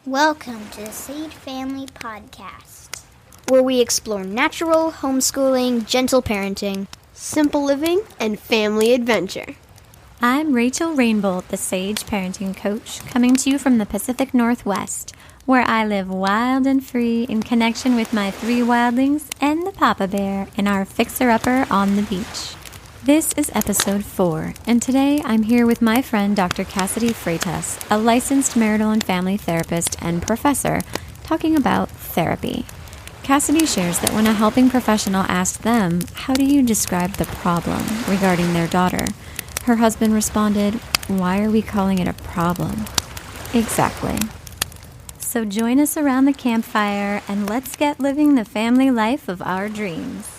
Welcome to the Sage Family Podcast, where we explore natural, homeschooling, gentle parenting, simple living, and family adventure. I'm Rachel Rainbolt, the Sage Parenting Coach, coming to you from the Pacific Northwest, where I live wild and free in connection with my 3 wildlings and the Papa Bear in our fixer-upper on the beach. This is episode 4, and today I'm here with my friend Dr. Cassidy Freitas, a licensed marital and family therapist and professor, talking about therapy. Cassidy shares that when a helping professional asked them, "How do you describe the problem?" regarding their daughter, her husband responded, "Why are we calling it a problem?" Exactly. So join us around the campfire and let's get living the family life of our dreams.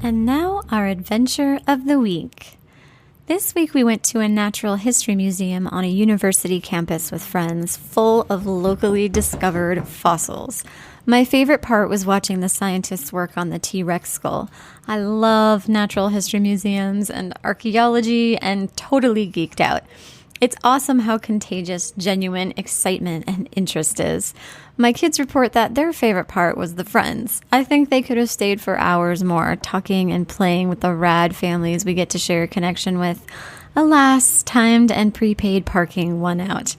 And now our adventure of the week. This week we went to a natural history museum on a university campus with friends, full of locally discovered fossils. My favorite part was watching the scientists work on the T-Rex skull. I love natural history museums and archaeology and totally geeked out. It's awesome how contagious genuine excitement and interest is. My kids report that their favorite part was the friends. I think they could have stayed for hours more, talking and playing with the rad families we get to share a connection with. Alas, timed and prepaid parking won out.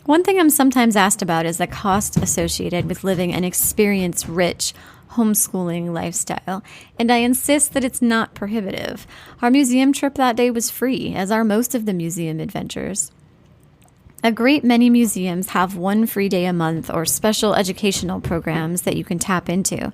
One thing I'm sometimes asked about is the cost associated with living an experience-rich homeschooling lifestyle, and I insist that it's not prohibitive. Our museum trip that day was free, as are most of the museum adventures. A great many museums have 1 free day a month or special educational programs that you can tap into.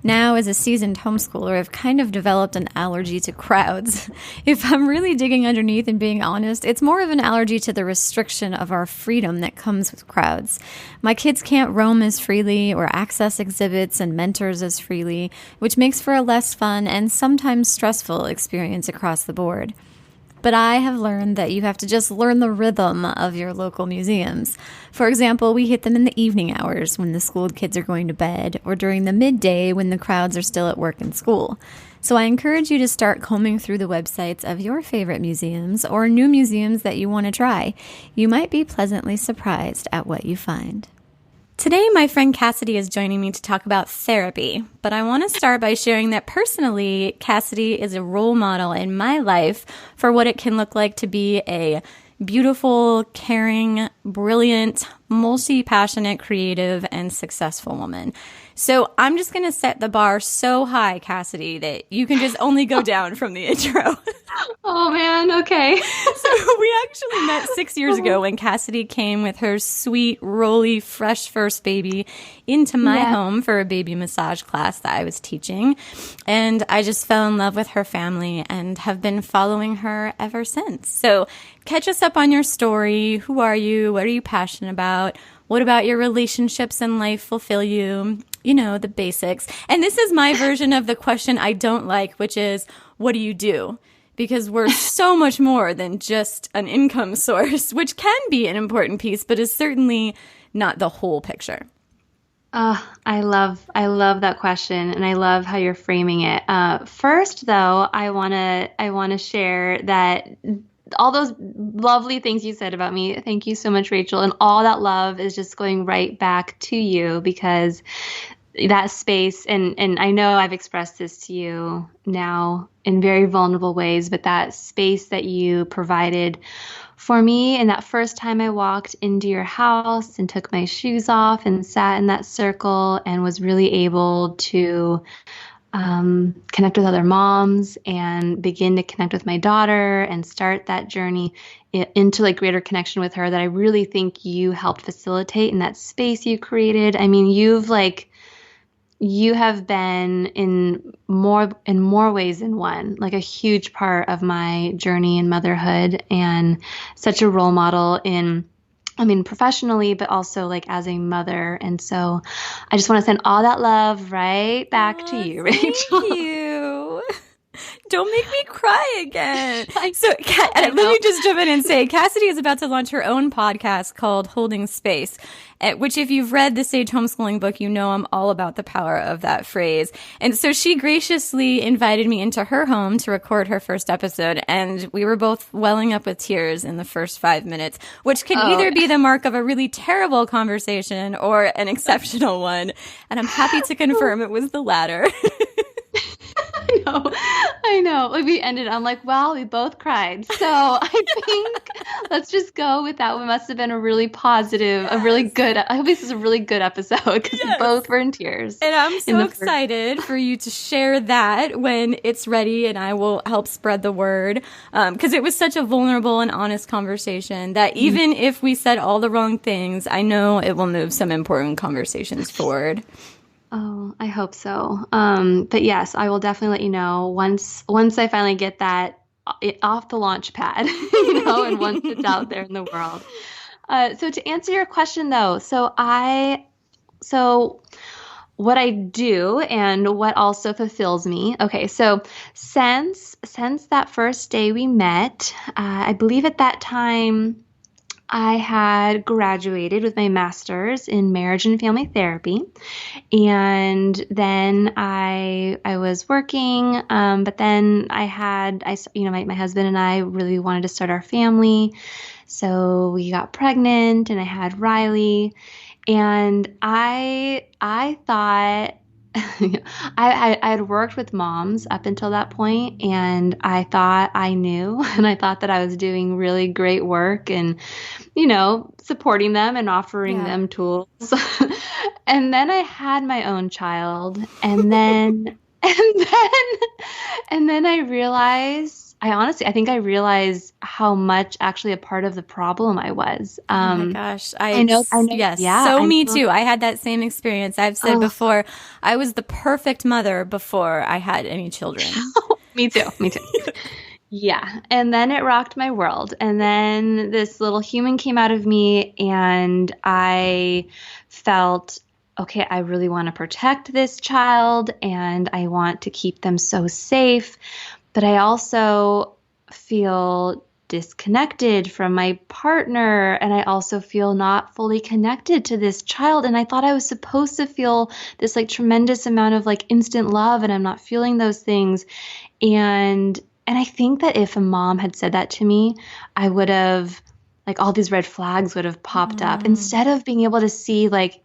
Now, as a seasoned homeschooler, I've kind of developed an allergy to crowds. If I'm really digging underneath and being honest, it's more of an allergy to the restriction of our freedom that comes with crowds. My kids can't roam as freely or access exhibits and mentors as freely, which makes for a less fun and sometimes stressful experience across the board. But I have learned that you have to just learn the rhythm of your local museums. For example, we hit them in the evening hours when the schooled kids are going to bed, or during the midday when the crowds are still at work and school. So I encourage you to start combing through the websites of your favorite museums or new museums that you want to try. You might be pleasantly surprised at what you find. Today, my friend Cassidy is joining me to talk about therapy, but I want to start by sharing that personally, Cassidy is a role model in my life for what it can look like to be a beautiful, caring, brilliant, multi-passionate, creative, and successful woman. So I'm just going to set the bar so high, Cassidy, that you can just only go down from the intro. Oh, man. Okay. So we actually met 6 years ago when Cassidy came with her sweet, roly, fresh first baby into my home for a baby massage class that I was teaching. And I just fell in love with her family and have been following her ever since. So catch us up on your story. Who are you? What are you passionate about? What about your relationships and life fulfill you? You know, the basics. And this is my version of the question I don't like, which is, what do you do? Because we're so much more than just an income source, which can be an important piece, but is certainly not the whole picture. I love that question, and I love how you're framing it. First, though, I wanna share that all those lovely things you said about me. Thank you so much, Rachel. And all that love is just going right back to you, because that space, and I know I've expressed this to you now in very vulnerable ways, but that space that you provided for me, and that first time I walked into your house and took my shoes off and sat in that circle and was really able to connect with other moms and begin to connect with my daughter and start that journey into like greater connection with her, that I really think you helped facilitate in that space you created. I mean, you have been in more ways than one, like a huge part of my journey in motherhood, and such a role model in I mean, professionally, but also like as a mother. And so I just want to send all that love right back to you, Rachel. Thank you. Don't make me cry again. So I let me just jump in and say, Cassidy is about to launch her own podcast called Holding Space, which if you've read the Sage Homeschooling book, you know I'm all about the power of that phrase. And so she graciously invited me into her home to record her first episode, and we were both welling up with tears in the first 5 minutes, which could either be the mark of a really terrible conversation or an exceptional one. And I'm happy to confirm it was the latter. I know. Like we ended, I'm like, well, we both cried. So I think let's just go with that. We must have been a really positive, a really good, I hope this is a really good episode because we both were in tears. And I'm so excited for you to share that when it's ready, and I will help spread the word. Because it was such a vulnerable and honest conversation that even if we said all the wrong things, I know it will move some important conversations forward. Oh, I hope so. But yes, I will definitely let you know once I finally get that off the launch pad, and once it's out there in the world. So to answer your question though, so what I do and what also fulfills me. Okay, so since that first day we met, I believe at that time I had graduated with my master's in marriage and family therapy, and then I was working, but then my husband and I really wanted to start our family, so we got pregnant, and I had Riley, and I thought. I had worked with moms up until that point, and I thought I knew, and I thought that I was doing really great work and, supporting them and offering them tools. And then I had my own child, and then I realized, I think I realized how much actually a part of the problem I was. Oh my gosh. I know. Yes. Yeah, so me too. I had that same experience. I've said before, I was the perfect mother before I had any children. Me too. Yeah. And then it rocked my world. And then this little human came out of me, and I felt, okay, I really want to protect this child, and I want to keep them so safe. But I also feel disconnected from my partner, and I also feel not fully connected to this child. And I thought I was supposed to feel this like tremendous amount of like instant love, and I'm not feeling those things. And I think that if a mom had said that to me, I would have, like, all these red flags would have popped up instead of being able to see like,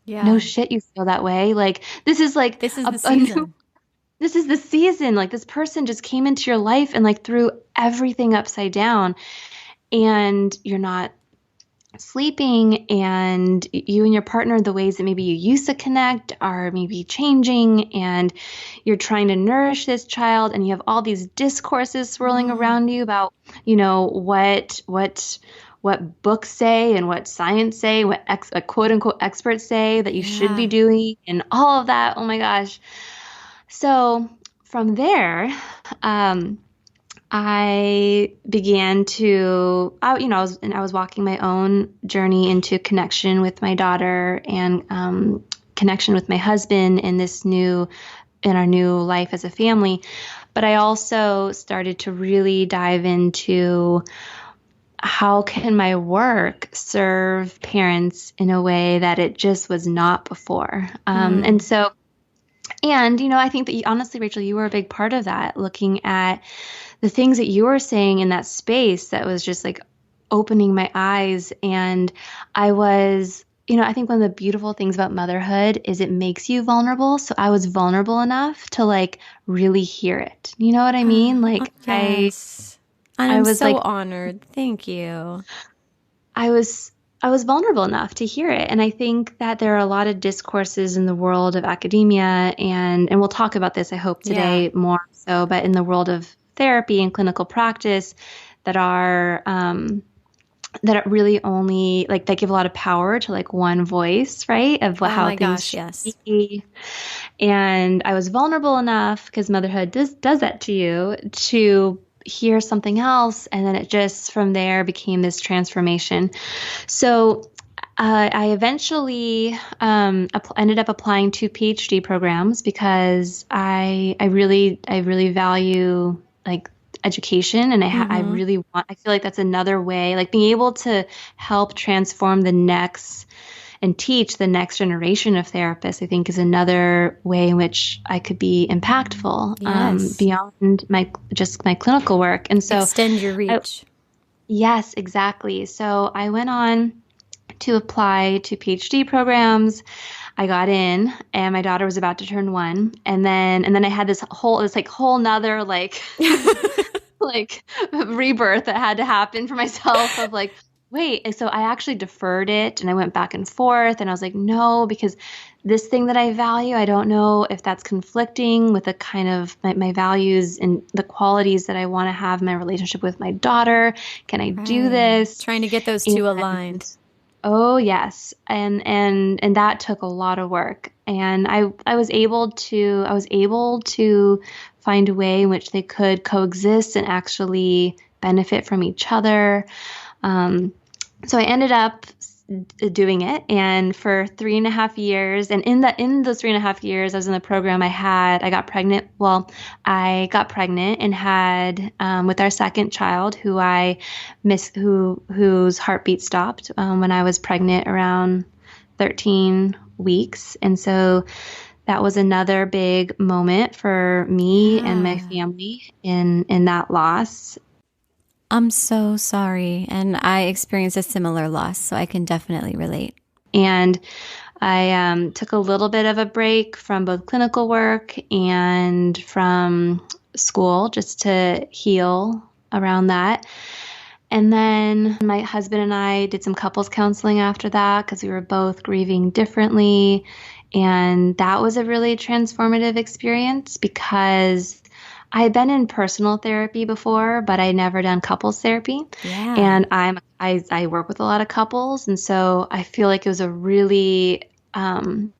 no shit, you feel that way. Like this is the season. This is the season. Like this person just came into your life and like threw everything upside down, and you're not sleeping, and you and your partner, the ways that maybe you used to connect are maybe changing, and you're trying to nourish this child, and you have all these discourses swirling around you about, what books say and what science say, what quote unquote experts say that you should be doing, and all of that. Oh my gosh. So from there, I began to, I was walking my own journey into connection with my daughter and connection with my husband in our new life as a family. But I also started to really dive into how can my work serve parents in a way that it just was not before. And I think that honestly, Rachel, you were a big part of that, looking at the things that you were saying in that space that was just like opening my eyes. And I was, I think one of the beautiful things about motherhood is it makes you vulnerable. So I was vulnerable enough to like really hear it. You know what I mean? Like, yes. I'm so like, honored. Thank you. I was vulnerable enough to hear it. And I think that there are a lot of discourses in the world of academia, and we'll talk about this, I hope, today more so, but in the world of therapy and clinical practice that are that really only like that give a lot of power to like one voice, right? Of how things should be. And I was vulnerable enough, because motherhood does that to you, to here's something else. And then it just from there became this transformation. So I eventually ended up applying to PhD programs because I really value like education, and I really I feel like that's another way, like being able to help transform the next and teach the next generation of therapists, I think is another way in which I could be impactful beyond my clinical work. And so extend your reach. Yes, exactly. So I went on to apply to PhD programs. I got in, and my daughter was about to turn 1, and then I had this whole nother like like rebirth that had to happen for myself of like, wait. So I actually deferred it, and I went back and forth, and I was like, no, because this thing that I value, I don't know if that's conflicting with the kind of my values and the qualities that I want to have in my relationship with my daughter. Can I do this? Trying to get those two aligned. Oh, yes. And that took a lot of work. And I was able to find a way in which they could coexist and actually benefit from each other. So I ended up doing it, and for 3.5 years, and in those 3.5 years I was in the program, I got pregnant. Well, I got pregnant and had with our second child, whose heartbeat stopped when I was pregnant around 13 weeks, and so that was another big moment for me and my family in that loss. I'm so sorry. And I experienced a similar loss, so I can definitely relate. And I took a little bit of a break from both clinical work and from school just to heal around that. And then my husband and I did some couples counseling after that because we were both grieving differently. And that was a really transformative experience because I had been in personal therapy before, but I never done couples therapy. Yeah. And I work with a lot of couples, and so I feel like it was a really I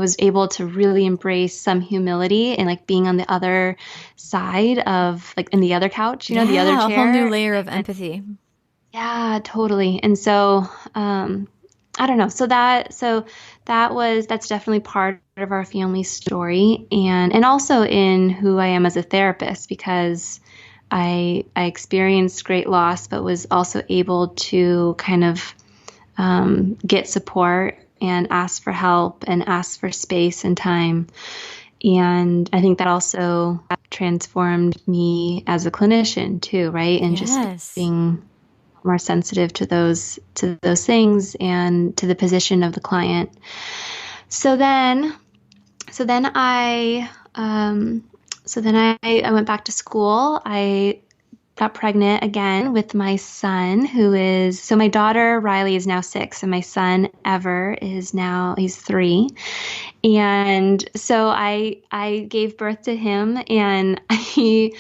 was able to really embrace some humility and like being on the other side of like in the other couch, the other chair. A whole new layer of empathy. Yeah, totally. And so I don't know. So that's definitely part of our family story, and also in who I am as a therapist, because I experienced great loss, but was also able to kind of get support and ask for help and ask for space and time. And I think that also transformed me as a clinician too, right? And just being more sensitive to those things and to the position of the client. So then I went back to school. I got pregnant again with my son, so my daughter Riley is now 6, and my son Ever he's 3. And so I gave birth to him, and I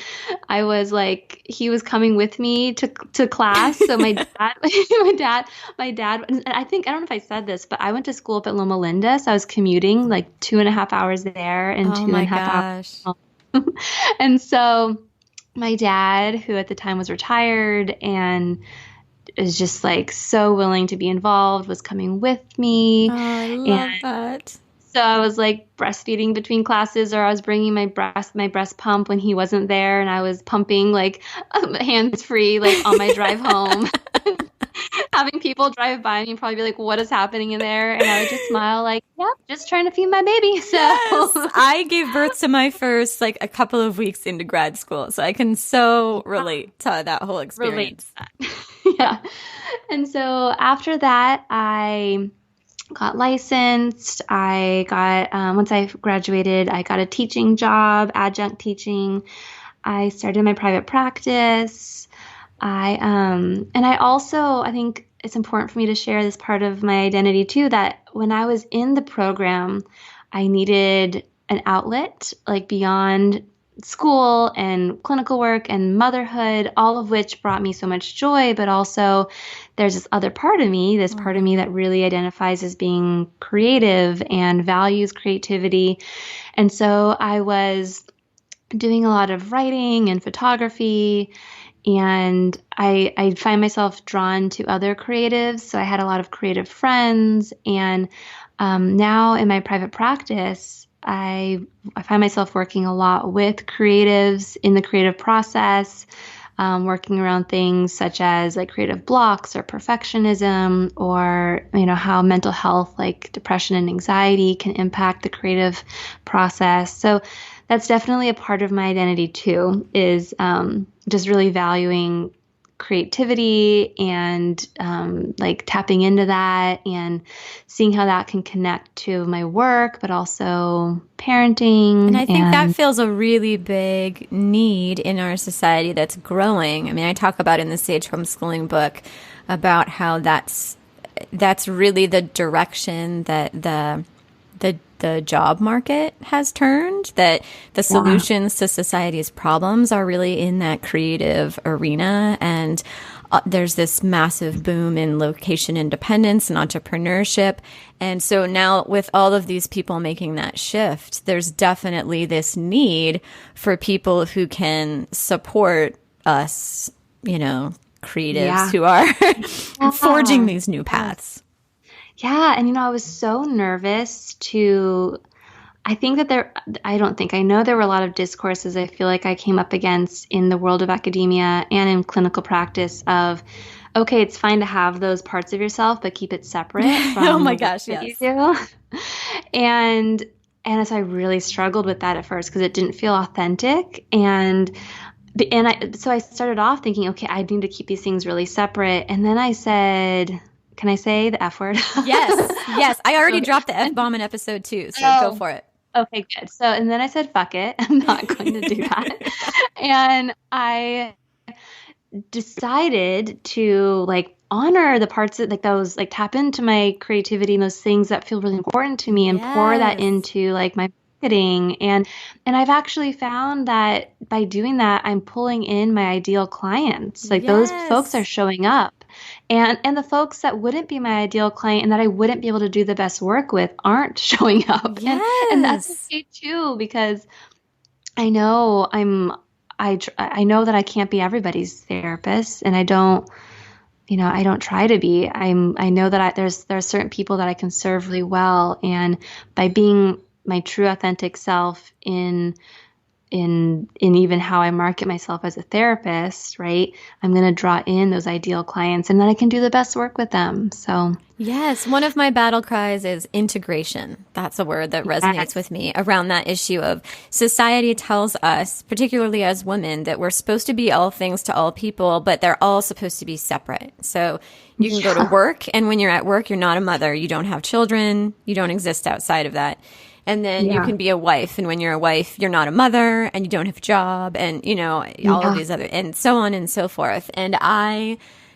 was like, he was coming with me to class. So my dad, and I don't know if I said this, but I went to school up at Loma Linda. So I was commuting like 2.5 hours there and 2.5 hours home. And so my dad, who at the time was retired and is just like so willing to be involved, was coming with me. Oh, I love that. So I was like breastfeeding between classes, or I was bringing my breast pump when he wasn't there, and I was pumping like hands free, like on my drive home. Having people drive by me and probably be like, what is happening in there? And I would just smile like, yeah, just trying to feed my baby. So yes, I gave birth to my first like a couple of weeks into grad school. So I can so relate to that whole experience. Yeah. And so after that, I got licensed. I got, once I graduated, I got a teaching job, adjunct teaching. I started my private practice. And I also, I think it's important for me to share this part of my identity too, that when I was in the program, I needed an outlet like beyond school and clinical work and motherhood, all of which brought me so much joy. But also there's this other part of me, part of me that really identifies as being creative and values creativity. And so I was doing a lot of writing and photography. And I find myself drawn to other creatives. So I had a lot of creative friends. And now in my private practice, I find myself working a lot with creatives in the creative process, working around things such as like creative blocks or perfectionism, or, how mental health like depression and anxiety can impact the creative process. So that's definitely a part of my identity too, is just really valuing creativity and like tapping into that and seeing how that can connect to my work, but also parenting. And I think that feels a really big need in our society that's growing. I mean, I talk about in the Sage Homeschooling book about how that's really the direction that the job market has turned, that the solutions to society's problems are really in that creative arena. And there's this massive boom in location independence and entrepreneurship. And so now with all of these people making that shift, there's definitely this need for people who can support us, creatives who are forging these new paths. Yeah. And, I was so nervous I know there were a lot of discourses I feel like I came up against in the world of academia and in clinical practice of, okay, it's fine to have those parts of yourself, but keep it separate from oh my gosh, yes. you do. And so I really struggled with that at first because it didn't feel authentic. So I started off thinking, okay, I need to keep these things really separate. And then I said, can I say the F word? Yes. I already dropped the F-bomb in episode 2, so go for it. Okay, good. So, and then I said, fuck it. I'm not going to do that. And I decided to like honor the parts that like those, like tap into my creativity and those things that feel really important to me and pour that into like my marketing. And I've actually found that by doing that, I'm pulling in my ideal clients. Like those folks are showing up. And the folks that wouldn't be my ideal client and that I wouldn't be able to do the best work with aren't showing up. Yes. And that's okay too, because I know I know that I can't be everybody's therapist, and I don't try to be. I know that there are certain people that I can serve really well, and by being my true authentic self in even how I market myself as a therapist, right? I'm going to draw in those ideal clients, and then I can do the best work with them. So yes, one of my battle cries is integration. That's a word that resonates with me around that issue of society tells us, particularly as women, that we're supposed to be all things to all people, but they're all supposed to be separate. So you can go to work, and when you're at work, you're not a mother. You don't have children. You don't exist outside of that. And then you can be a wife, and when you're a wife, you're not a mother, and you don't have a job, and all of these other, and so on and so forth. And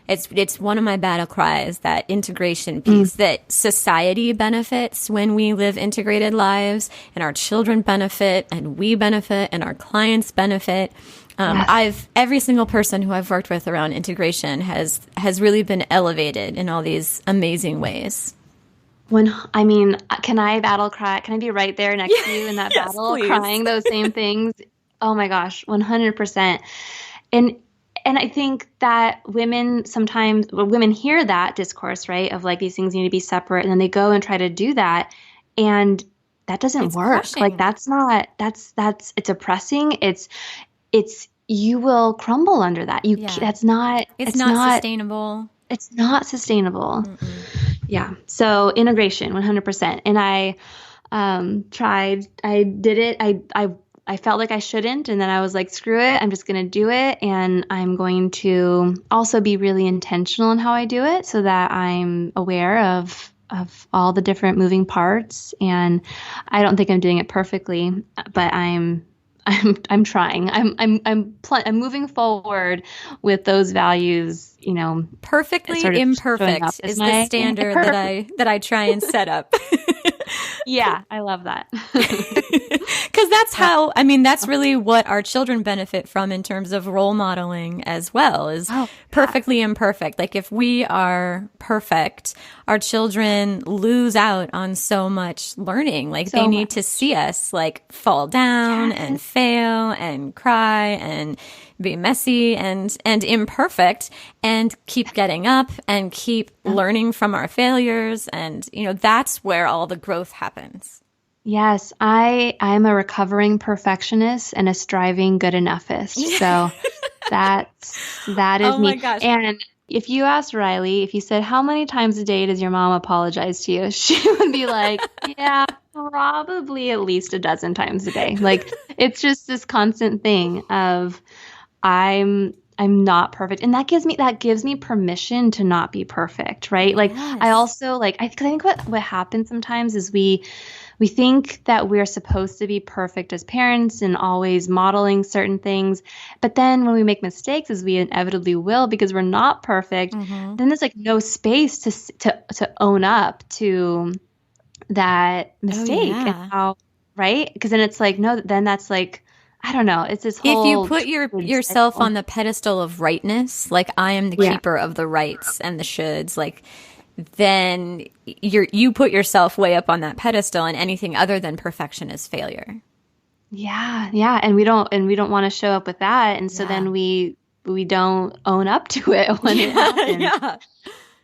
it's one of my battle cries, that integration piece, that society benefits when we live integrated lives, and our children benefit, and we benefit, and our clients benefit. Every single person who I've worked with around integration has really been elevated in all these amazing ways. Can I battle cry? Can I be right there next to you in that battle, please. crying those same things? Oh my gosh, 100%. And I think that women hear that discourse, right? Of like these things need to be separate, and then they go and try to do that, and that doesn't work. Crushing. Like it's oppressing. It's you will crumble under that. It's not sustainable. It's not sustainable. Mm-mm. Yeah. So integration, 100%. And I did it. I felt like I shouldn't. And then I was like, screw it. I'm just going to do it. And I'm going to also be really intentional in how I do it so that I'm aware of all the different moving parts. And I don't think I'm doing it perfectly, but I'm trying. I'm moving forward with those values. Perfectly imperfect is the standard that I try and set up. Yeah, I love that. Because that's how, I mean, that's really what our children benefit from in terms of role modeling as well, is perfectly imperfect. Like if we are perfect, our children lose out on so much learning. Like they need to see us like fall down and fail and cry and be messy and imperfect and keep getting up and keep learning from our failures. And, you know, that's where all the growth happens. Yes, I'm a recovering perfectionist and a striving good enoughist. So that is Oh me. my gosh. And if you asked Riley, if you said, how many times a day does your mom apologize to you? She would be like, yeah, probably at least a dozen times a day. Like it's just this constant thing of I'm not perfect. And that gives me permission to not be perfect, right? Like I also I think what happens sometimes is we think that we're supposed to be perfect as parents and always modeling certain things. But then when we make mistakes, as we inevitably will because we're not perfect, then there's like no space to own up to that mistake and how, right? Because then it's like, no, then that's like, I don't know. It's this whole. If you put yourself on the pedestal of rightness, like I am the keeper of the rights and the shoulds, like then you put yourself way up on that pedestal, and anything other than perfection is failure. Yeah, and we don't want to show up with that, and so then we don't own up to it when it happens. Yeah.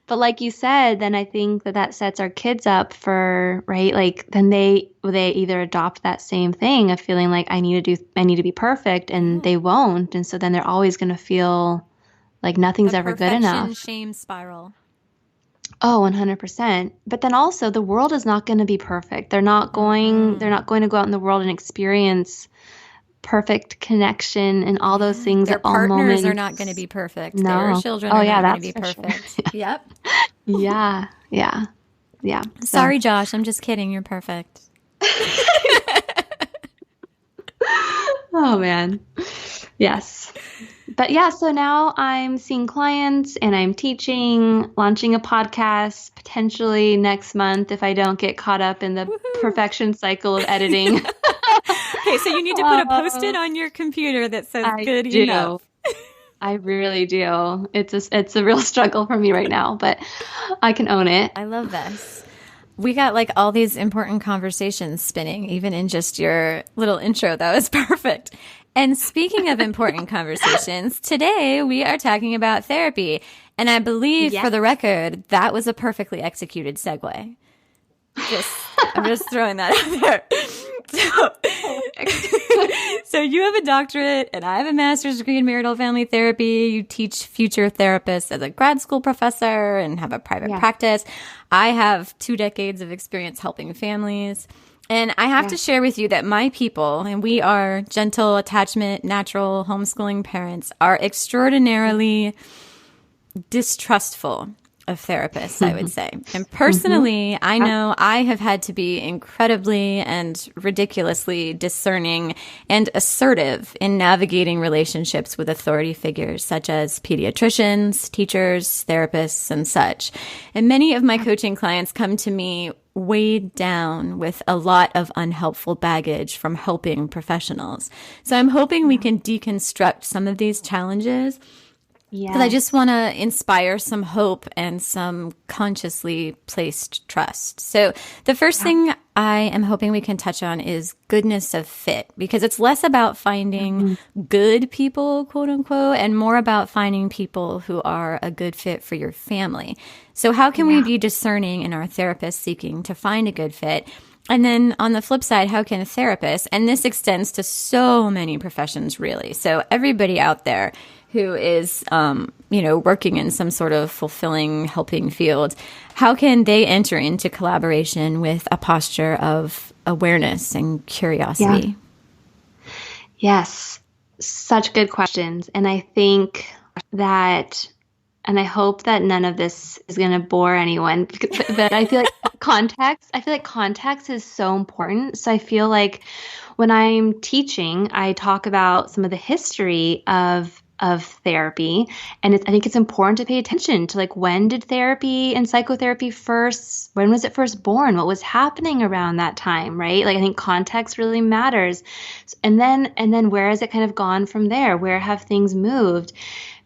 But like you said, then I think that sets our kids up for, right? Like then they either adopt that same thing of feeling like I need to be perfect, and they won't, and so then they're always going to feel like nothing's ever good enough. Shame spiral. Oh, 100%. But then also the world is not going to be perfect. They're not going to go out in the world and experience perfect connection and all those things. Their at all partners moments. are not going to be perfect. No. Their children are not going to be that's for perfect. sure. Yep. Yeah. Sorry, Josh. I'm just kidding. You're perfect. Oh man. Yes. But yeah, so now I'm seeing clients and I'm teaching, launching a podcast potentially next month if I don't get caught up in the perfection cycle of editing. Okay, so you need to put a Post-it on your computer that says good enough. I really do. It's a real struggle for me right now, but I can own it. I love this. We got like all these important conversations spinning, even in just your little intro. That was perfect. And speaking of important conversations, today we are talking about therapy. And I believe, for the record, that was a perfectly executed segue. I'm just throwing that out there. So you have a doctorate and I have a master's degree in marital family therapy. You teach future therapists as a grad school professor and have a private practice. I have 2 decades of experience helping families. And I have to share with you that my people, and we are gentle, attachment, natural, homeschooling parents, are extraordinarily distrustful of therapists, I would say. And personally, I know I have had to be incredibly and ridiculously discerning and assertive in navigating relationships with authority figures such as pediatricians, teachers, therapists, and such. And many of my coaching clients come to me weighed down with a lot of unhelpful baggage from helping professionals. So I'm hoping we can deconstruct some of these challenges. Because I just want to inspire some hope and some consciously placed trust. So the first thing I am hoping we can touch on is goodness of fit, because it's less about finding good people, quote unquote, and more about finding people who are a good fit for your family. So how can we be discerning in our therapists seeking to find a good fit? And then on the flip side, how can therapists, and this extends to so many professions really, so everybody out there who is, working in some sort of fulfilling, helping field, how can they enter into collaboration with a posture of awareness and curiosity? Yes, such good questions. And I think that, and I hope that none of this is going to bore anyone, but I feel like context is so important. So I feel like when I'm teaching, I talk about some of the history of of therapy. And I think it's important to pay attention to like, when did therapy and psychotherapy when was it first born? What was happening around that time, right? Like, I think context really matters. And then where has it kind of gone from there? Where have things moved?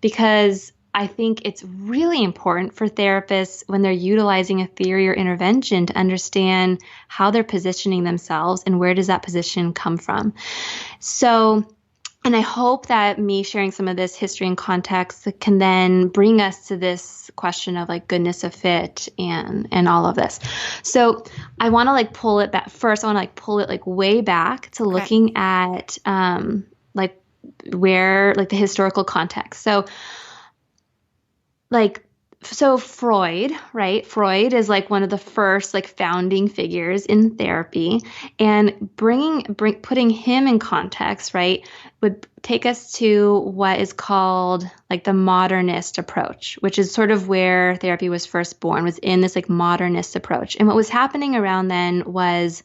Because I think it's really important for therapists when they're utilizing a theory or intervention to understand how they're positioning themselves and where does that position come from. So, and I hope that me sharing some of this history and context can then bring us to this question of like goodness of fit and all of this. So I want to like pull it back first. I want to like pull it like way back to looking at like where like the historical context. So Freud, right? Freud is like one of the first like founding figures in therapy, and putting him in context, right, would take us to what is called like the modernist approach, which is sort of where therapy was first born, was in this like modernist approach. And what was happening around then was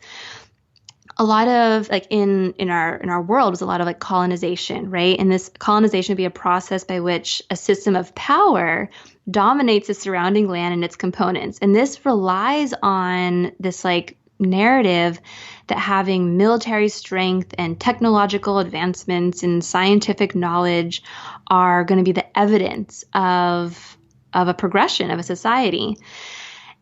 a lot of like in our world was a lot of like colonization, right? And this colonization would be a process by which a system of power dominates the surrounding land and its components. And this relies on this like narrative that having military strength and technological advancements and scientific knowledge are going to be the evidence of a progression of a society.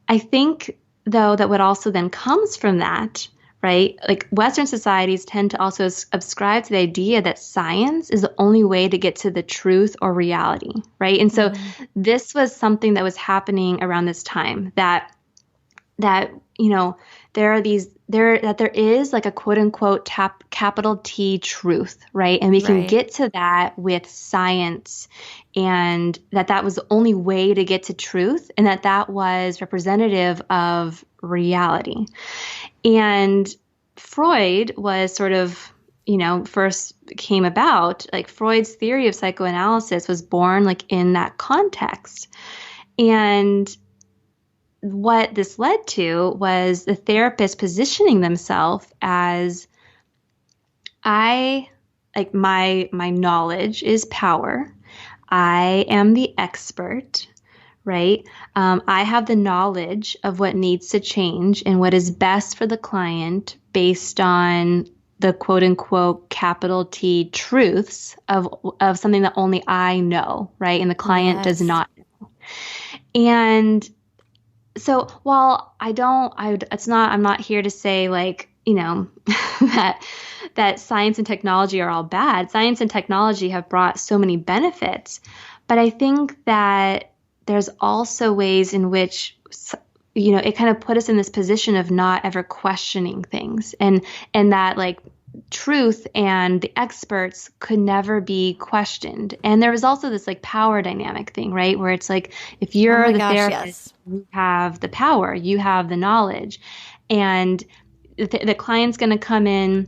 I think, though, that what also then comes from that, right? Like Western societies tend to also ascribe to the idea that science is the only way to get to the truth or reality, right? And so this was something that was happening around this time that you know, there is like a quote unquote capital T truth, right? And we can get to that with science, and that was the only way to get to truth, and that was representative of reality. And Freud was sort of, you know, first came about, like Freud's theory of psychoanalysis was born like in that context. And what this led to was the therapist positioning themselves as, my knowledge is power. I am the expert, right? I have the knowledge of what needs to change and what is best for the client based on the quote unquote capital T truths of something that only I know, right? And the client does not know. And so while I'm not here to say like, you know, that science and technology are all bad. Science and technology have brought so many benefits, but I think that there's also ways in which, you know, it kind of put us in this position of not ever questioning things, and that like truth and the experts could never be questioned. And there was also this like power dynamic thing, right? Where it's like, if you're therapist, you have the power, you have the knowledge, and the client's going to come in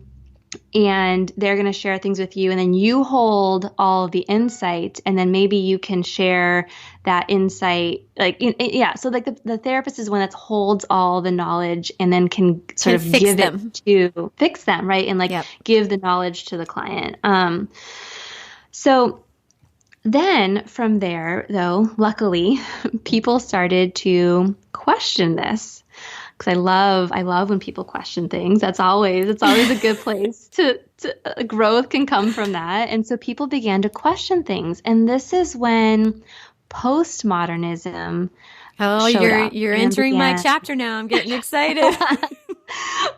and they're going to share things with you, and then you hold all the insight, and then maybe you can share that insight. Like, yeah. So like the therapist is one that holds all the knowledge and then can sort of give it to fix them, right? And like give the knowledge to the client. So then from there, though, luckily, people started to question this. Because I love when people question things. It's always a good place to growth can come from that. And so people began to question things. And this is when postmodernism you're entering my chapter now. I'm getting excited.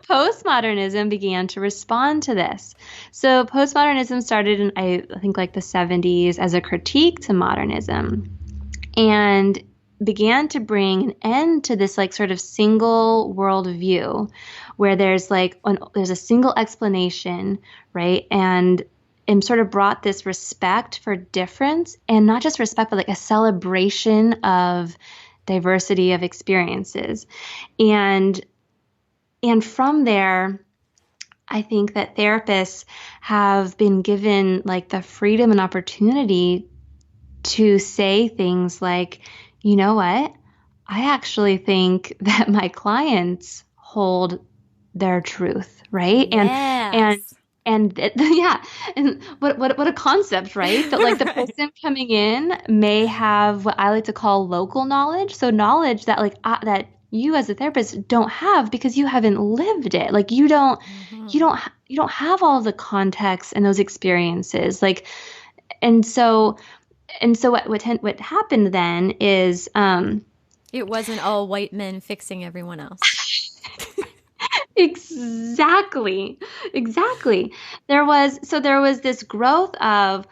Postmodernism began to respond to this. So postmodernism started in, I think, like the 70s as a critique to modernism, and began to bring an end to this like sort of single worldview where there's a single explanation, right? And sort of brought this respect for difference, and not just respect, but like a celebration of diversity of experiences. And from there, I think that therapists have been given like the freedom and opportunity to say things like, you know what? I actually think that my clients hold their truth, right? Yes. Yeah, and what a concept, right? That like the person coming in may have what I like to call local knowledge, so knowledge that that you as a therapist don't have because you haven't lived it. Like you don't have all of the context and those experiences. Like, and so what happened then is it wasn't all white men fixing everyone else. Exactly. There was this growth of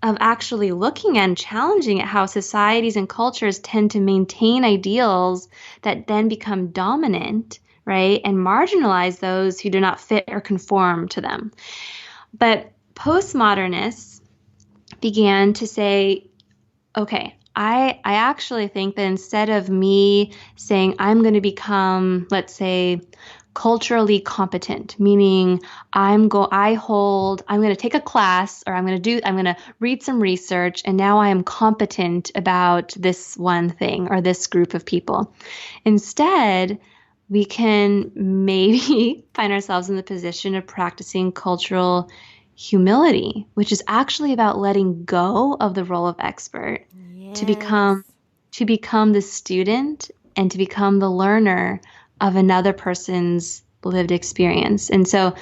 actually looking and challenging at how societies and cultures tend to maintain ideals that then become dominant, right? And marginalize those who do not fit or conform to them. But postmodernists began to say, okay, I actually think that instead of me saying I'm going to become, let's say, culturally competent, meaning I'm going to take a class, or I'm going to read some research, and now I am competent about this one thing or this group of people. Instead, we can maybe find ourselves in the position of practicing cultural humility, which is actually about letting go of the role of expert to become the student and to become the learner of another person's lived experience. And so,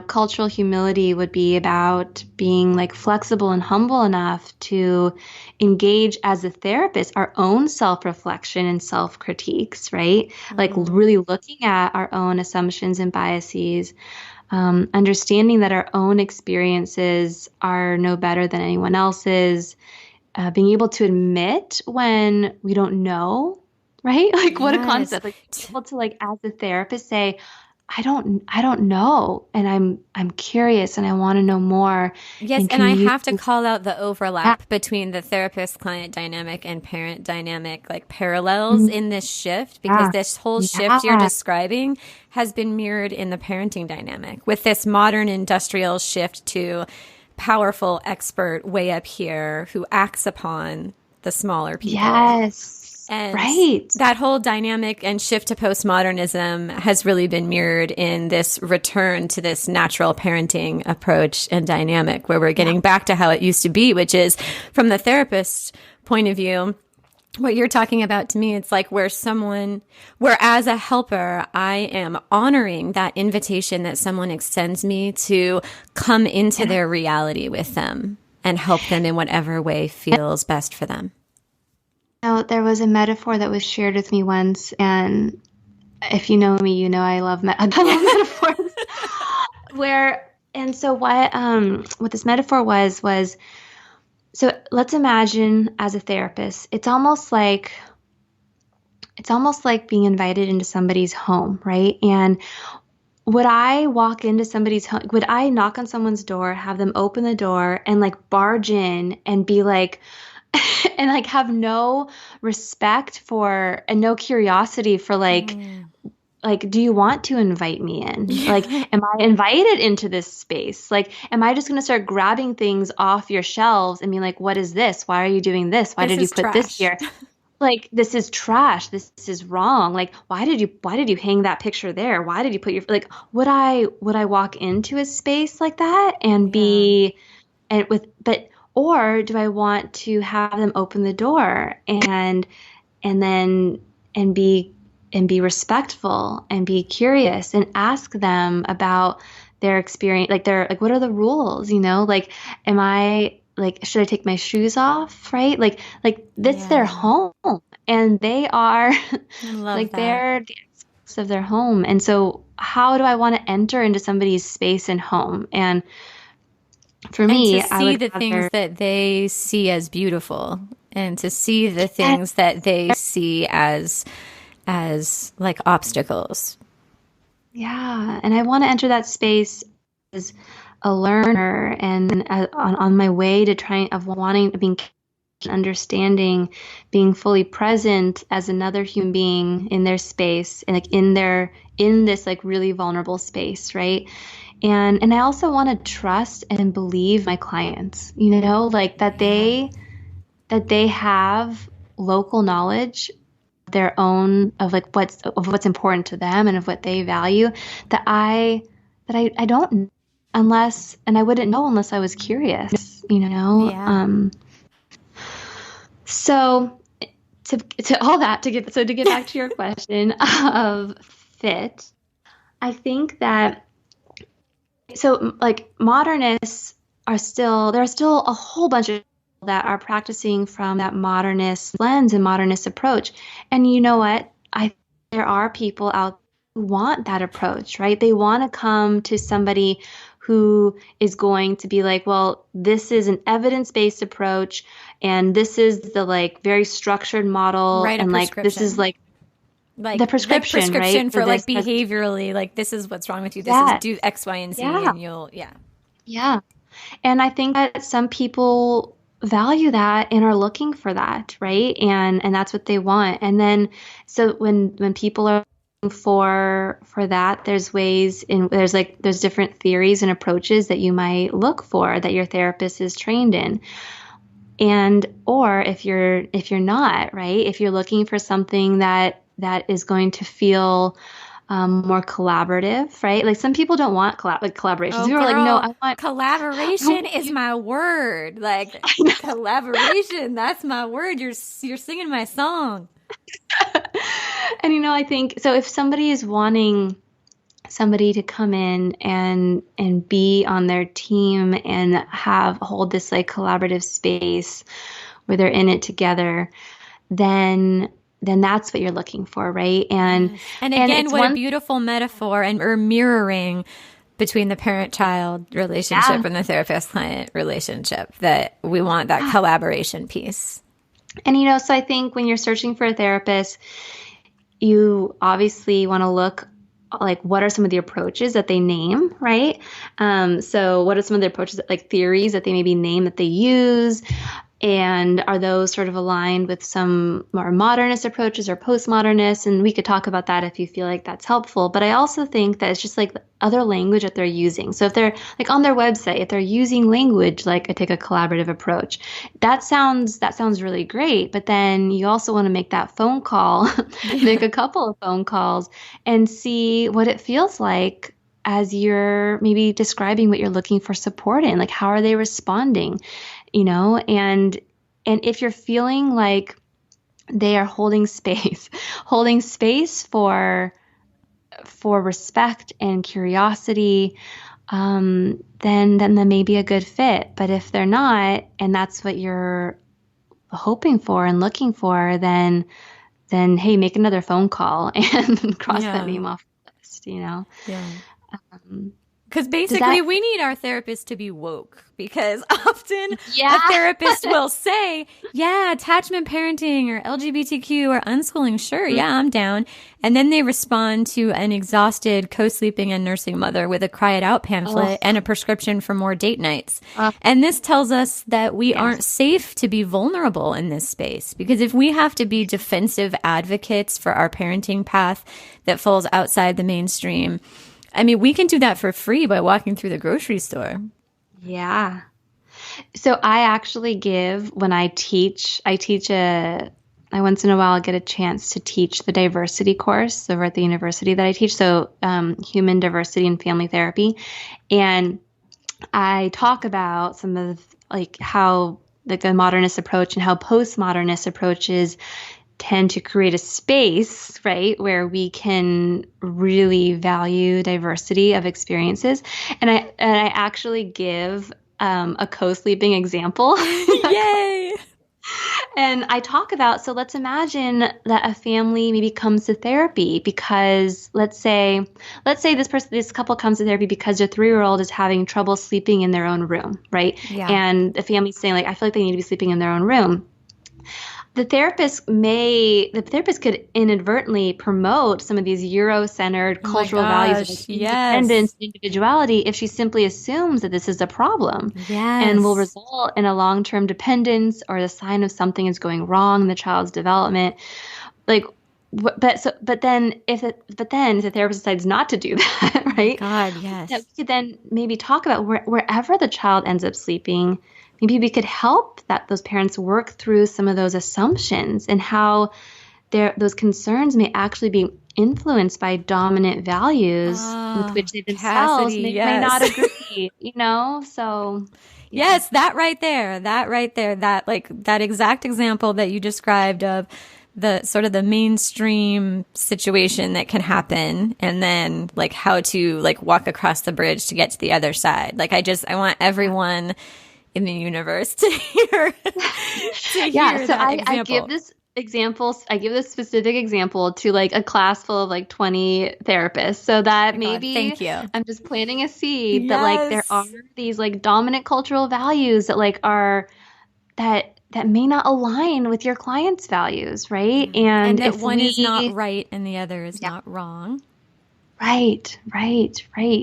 cultural humility would be about being like flexible and humble enough to engage as a therapist our own self-reflection and self-critiques, right? Like really looking at our own assumptions and biases, understanding that our own experiences are no better than anyone else's, being able to admit when we don't know, right? Like what a concept, like being able to like as a therapist say, I don't know. And I'm curious and I want to know more. Yes. And I have to call out the overlap between the therapist client dynamic and parent dynamic, like parallels in this shift, because this whole shift you're describing has been mirrored in the parenting dynamic with this modern industrial shift to powerful expert way up here who acts upon the smaller people. Yes. And right. That whole dynamic and shift to postmodernism has really been mirrored in this return to this natural parenting approach and dynamic where we're getting back to how it used to be, which is from the therapist point of view. What you're talking about to me, it's like where as a helper, I am honoring that invitation that someone extends me to come into their reality with them and help them in whatever way feels best for them. There was a metaphor that was shared with me once, and if you know me, you know I love metaphors. So what this metaphor was, so let's imagine as a therapist, it's almost like being invited into somebody's home, right? And would I walk into somebody's home? Would I knock on someone's door, have them open the door, and like barge in and be like, and like have no respect for and no curiosity for like, do you want to invite me in? Like, am I invited into this space? Like, am I just going to start grabbing things off your shelves and be like, what is this? Why are you doing this? Why did you put this here? Like, this is trash. This is wrong. Like, why did you hang that picture there? Why did you put like, would I walk into a space like that and or do I want to have them open the door and be respectful and be curious and ask them about their experience, like what are the rules, like am I like, should I take my shoes off, right? Like that's their home and they are like they're the experts of their home. And so how do I want to enter into somebody's space and home? And for me, to see the things that they see as beautiful and to see the things that they see as like obstacles. Yeah. And I want to enter that space as a learner and on my way to being understanding, being fully present as another human being in their space and like in this like really vulnerable space, right? And I also want to trust and believe my clients, like that they have local knowledge their own of like what's important to them and of what they value, that I I don't unless, and I wouldn't know unless I was curious, Yeah. So to all that, to get back to your question of fit, I think that, so like modernists there are still a whole bunch of people that are practicing from that modernist lens and modernist approach. And you know what? There are people out who want that approach, right? They want to come to somebody who is going to be like, well, this is an evidence-based approach, and this is the like very structured model, Right, and like this is like the prescription, right? for like behaviorally, like this is what's wrong with you. This is do X, Y, and Z, and you'll Yeah. And I think that some people value that and are looking for that, right? And that's what they want. And then so when people are looking for that, there's there's different theories and approaches that you might look for that your therapist is trained in. And or if you're not, right? If you're looking for something that is going to feel more collaborative, right? Like some people don't want collaboration. Oh, people are like, no, I want collaboration is my word. Like collaboration, that's my word. You're singing my song. And I think so. If somebody is wanting somebody to come in and be on their team and hold this like collaborative space where they're in it together, then that's what you're looking for, right? And again, what a beautiful metaphor or mirroring between the parent-child relationship and the therapist-client relationship, that we want that collaboration piece. And, so I think when you're searching for a therapist, you obviously want to look like what are some of the approaches that they name, right? So what are some of the approaches, like theories that they maybe name that they use? And are those sort of aligned with some more modernist approaches or postmodernist? And we could talk about that if you feel like that's helpful. But I also think that it's just like the other language that they're using. So if they're like on their website, if they're using language like take a collaborative approach, that sounds really great. But then you also want to make that phone call, make a couple of phone calls and see what it feels like as you're maybe describing what you're looking for support in. Like, how are they responding? And if you're feeling like they are holding space for respect and curiosity, then that may be a good fit. But if they're not, and that's what you're hoping for and looking for, then hey, make another phone call and cross that name off the list. Yeah. Because basically we need our therapist to be woke, because often a therapist will say, attachment parenting or LGBTQ or unschooling, sure, I'm down. And then they respond to an exhausted co-sleeping and nursing mother with a cry it out pamphlet and a prescription for more date nights. And this tells us that we aren't safe to be vulnerable in this space, because if we have to be defensive advocates for our parenting path that falls outside the mainstream, I mean, we can do that for free by walking through the grocery store. Yeah. So I actually when I teach, I once in a while get a chance to teach the diversity course over at the university that I teach. So human diversity and family therapy. And I talk about some of like how like the modernist approach and how postmodernist approaches tend to create a space, right, where we can really value diversity of experiences. And I actually give a co-sleeping example. Yay! And I talk about, so let's imagine that a family maybe comes to therapy because let's say this couple comes to therapy because their 3-year-old is having trouble sleeping in their own room, right? Yeah. And the family's saying like, I feel like they need to be sleeping in their own room. The therapist could inadvertently promote some of these Euro-centered cultural values of independence, individuality, if she simply assumes that this is a problem and will result in a long-term dependence or the sign of something is going wrong in the child's development. Like, but then if the therapist decides not to do that, right? God, yes. That we could then maybe talk about wherever the child ends up sleeping. Maybe we could help those parents work through some of those assumptions and how those concerns may actually be influenced by dominant values with which they themselves Cassidy, may not agree, So yes, that right there, that exact example that you described of the sort of the mainstream situation that can happen, and then like how to like walk across the bridge to get to the other side. Like I want everyone in the universe to hear so I give this specific example to like a class full of like 20 therapists, so that maybe thank you. I'm just planting a seed that like there are these like dominant cultural values that like are that may not align with your client's values, right? And that one is not right and the other is not wrong. Right.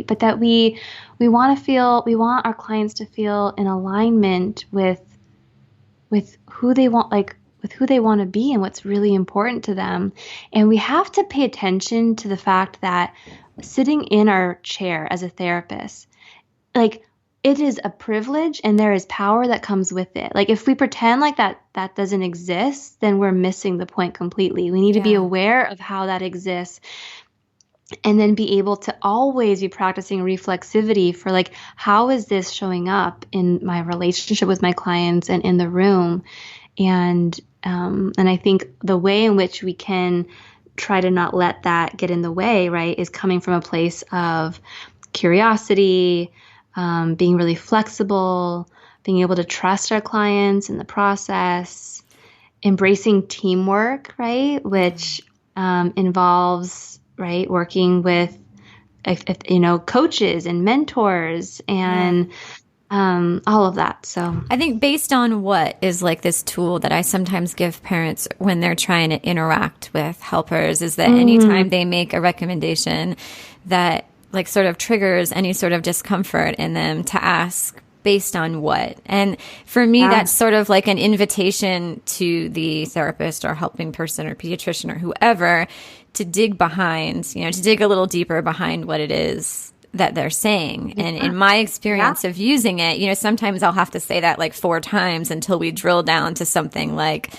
But that we want our clients to feel in alignment with who they want, like with who they want to be and what's really important to them. And we have to pay attention to the fact that sitting in our chair as a therapist, like it is a privilege and there is power that comes with it. Like if we pretend like that doesn't exist, then we're missing the point completely. We need to be aware of how that exists, and then be able to always be practicing reflexivity for like, how is this showing up in my relationship with my clients and in the room? And I think the way in which we can try to not let that get in the way, right, is coming from a place of curiosity, being really flexible, being able to trust our clients in the process, embracing teamwork, right, which involves, right, working with, coaches and mentors and all of that. So I think based on what is like this tool that I sometimes give parents when they're trying to interact with helpers is that anytime they make a recommendation that like sort of triggers any sort of discomfort in them, to ask based on what. And for me, that's sort of like an invitation to the therapist or helping person or pediatrician or whoever to dig behind, to dig a little deeper behind what it is that they're saying. And in my experience of using it, sometimes I'll have to say that like 4 times until we drill down to something like,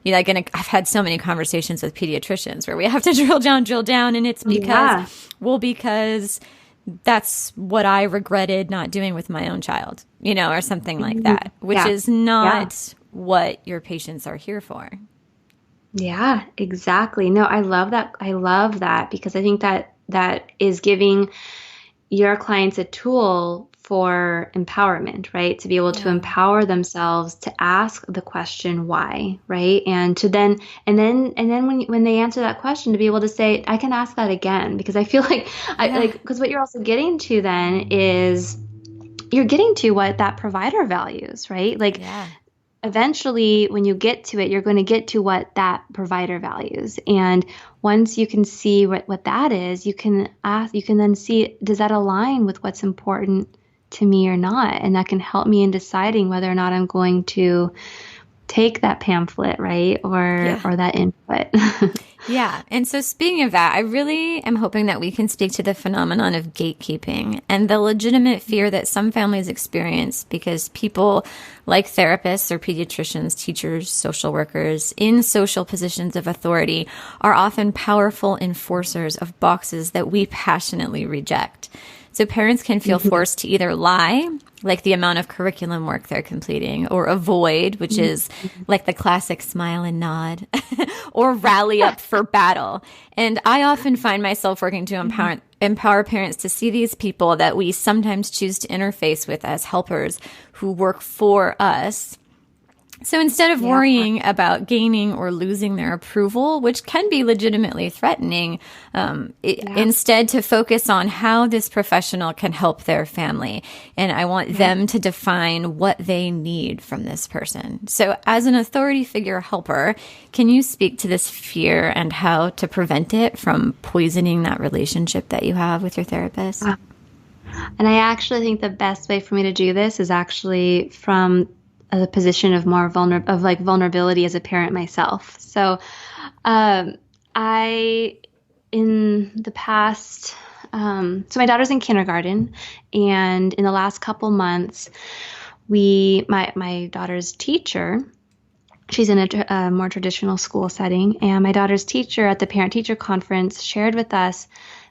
I've had so many conversations with pediatricians where we have to drill down. And it's because that's what I regretted not doing with my own child, or something like that, which is not what your patients are here for. Yeah, exactly. No, I love that. I love that because I think that is giving your clients a tool for empowerment, right? To be able to empower themselves to ask the question why, right? And to then when they answer that question, to be able to say, I can ask that again, because I feel like because what you're also getting to then is you're getting to what that provider values, right? Like eventually when you get to it, you're going to get to what that provider values. And once you can see what that is, you can then see, does that align with what's important to me or not? And that can help me in deciding whether or not I'm going to take that pamphlet, right? Or that input. Yeah. And so speaking of that, I really am hoping that we can speak to the phenomenon of gatekeeping and the legitimate fear that some families experience because people like therapists or pediatricians, teachers, social workers in social positions of authority are often powerful enforcers of boxes that we passionately reject. So parents can feel forced to either lie, like the amount of curriculum work they're completing, or avoid, which is like the classic smile and nod, or rally up for battle. And I often find myself working to empower parents to see these people that we sometimes choose to interface with as helpers who work for us. So instead of worrying about gaining or losing their approval, which can be legitimately threatening, instead to focus on how this professional can help their family. And I want them to define what they need from this person. So as an authority figure helper, can you speak to this fear and how to prevent it from poisoning that relationship that you have with your therapist? And I actually think the best way for me to do this is actually from a position of more vulnerability as a parent myself. So, I, in the past, so my daughter's in kindergarten, and in the last couple months, my daughter's teacher she's in a more traditional school setting. And my daughter's teacher at the parent-teacher conference shared with us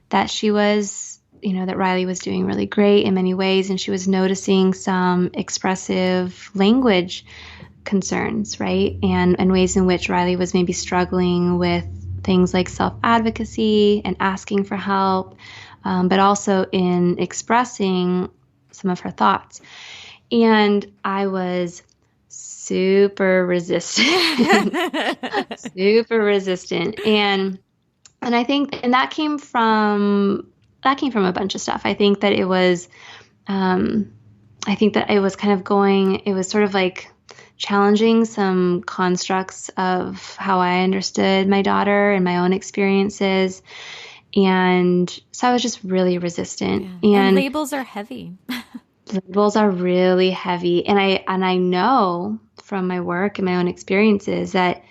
that she was, that Riley was doing really great in many ways, and she was noticing some expressive language concerns, right? And ways in which Riley was maybe struggling with things like self-advocacy and asking for help, but also in expressing some of her thoughts. And I was super resistant, And I think, and that came from a bunch of stuff. I think that it was kind of it was sort of like challenging some constructs of how I understood my daughter and my own experiences. And so I was just really resistant. Yeah. And labels are heavy. Labels are really heavy. And I know from my work and my own experiences that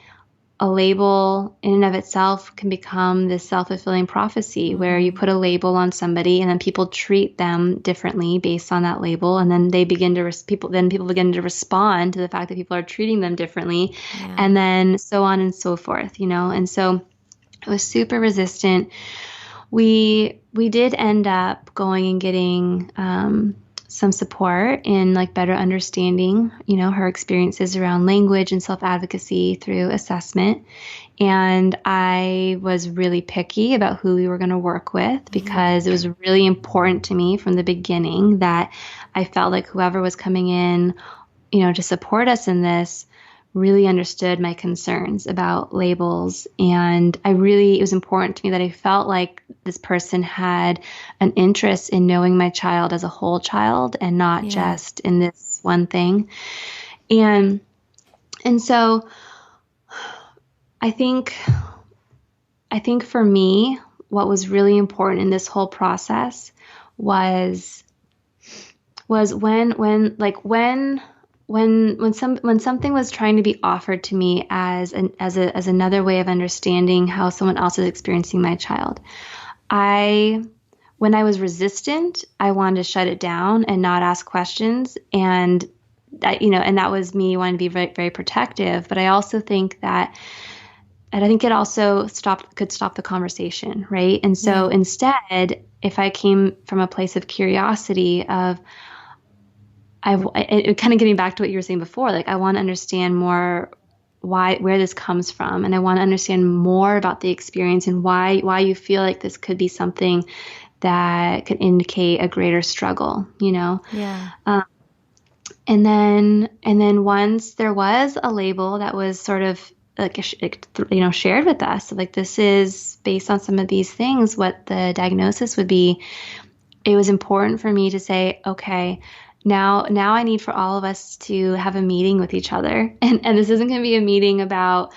a label in and of itself can become this self-fulfilling prophecy where you put a label on somebody and then people treat them differently based on that label. And then people begin to respond to the fact that people are treating them differently. Yeah. And then so on and so forth, And so I was super resistant. We did end up going and getting, some support in like better understanding, her experiences around language and self-advocacy through assessment. And I was really picky about who we were going to work with because it was really important to me from the beginning that I felt like whoever was coming in, to support us in this really understood my concerns about labels. And it was important to me that I felt like this person had an interest in knowing my child as a whole child and not just in this one thing. And so I think for me, what was really important in this whole process was when something was trying to be offered to me as another way of understanding how someone else is experiencing my child, when I was resistant, I wanted to shut it down and not ask questions, and that that was me wanting to be very, very protective. But I also think that, and I think it also could stop the conversation, right? And so instead, if I came from a place of curiosity of it kind of getting back to what you were saying before, like I want to understand more where this comes from, and I want to understand more about the experience and why you feel like this could be something that could indicate a greater struggle, Yeah. And then once there was a label that was sort of like shared with us, like this is based on some of these things, what the diagnosis would be. It was important for me to say, okay, Now I need for all of us to have a meeting with each other. And this isn't going to be a meeting about,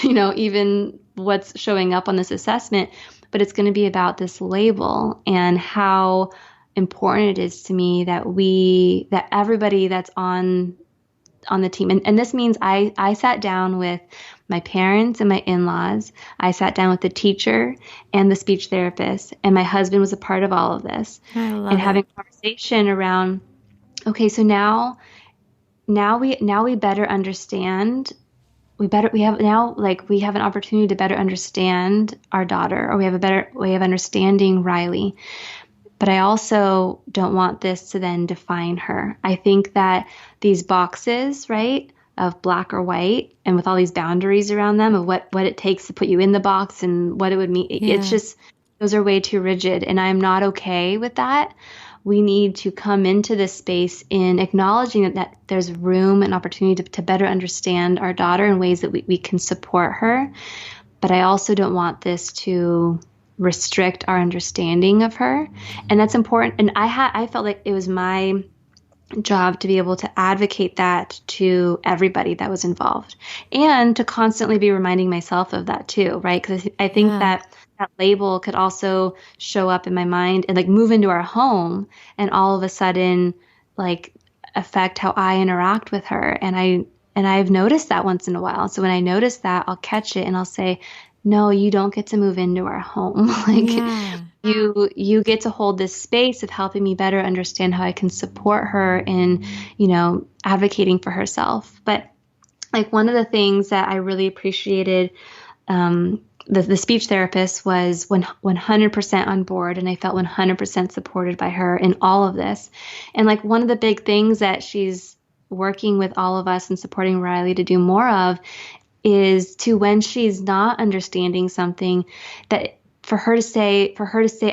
even what's showing up on this assessment, but it's going to be about this label and how important it is to me that everybody that's on the team. And this means I sat down with my parents and my in-laws. I sat down with the teacher and the speech therapist, and my husband was a part of all of this. I love and having a conversation around, okay, so now we better understand. We have an opportunity to better understand our daughter, or we have a better way of understanding Riley. But I also don't want this to then define her. I think that these boxes, right, of black or white, and with all these boundaries around them of what it takes to put you in the box and what it would mean, it's just, those are way too rigid, and I'm not okay with that. We need to come into this space in acknowledging that there's room and opportunity to better understand our daughter in ways that we can support her. But I also don't want this to restrict our understanding of her. And that's important. And I felt like it was my job to be able to advocate that to everybody that was involved, and to constantly be reminding myself of that too, right? Because I think that label could also show up in my mind and like move into our home and all of a sudden like affect how I interact with her. And I've noticed that once in a while. So when I notice that, I'll catch it and I'll say, no, you don't get to move into our home. You get to hold this space of helping me better understand how I can support her in, advocating for herself. But like one of the things that I really appreciated, the speech therapist was 100% on board, and I felt 100% supported by her in all of this. And like one of the big things that she's working with all of us and supporting Riley to do more of is to, when she's not understanding something, that for her to say,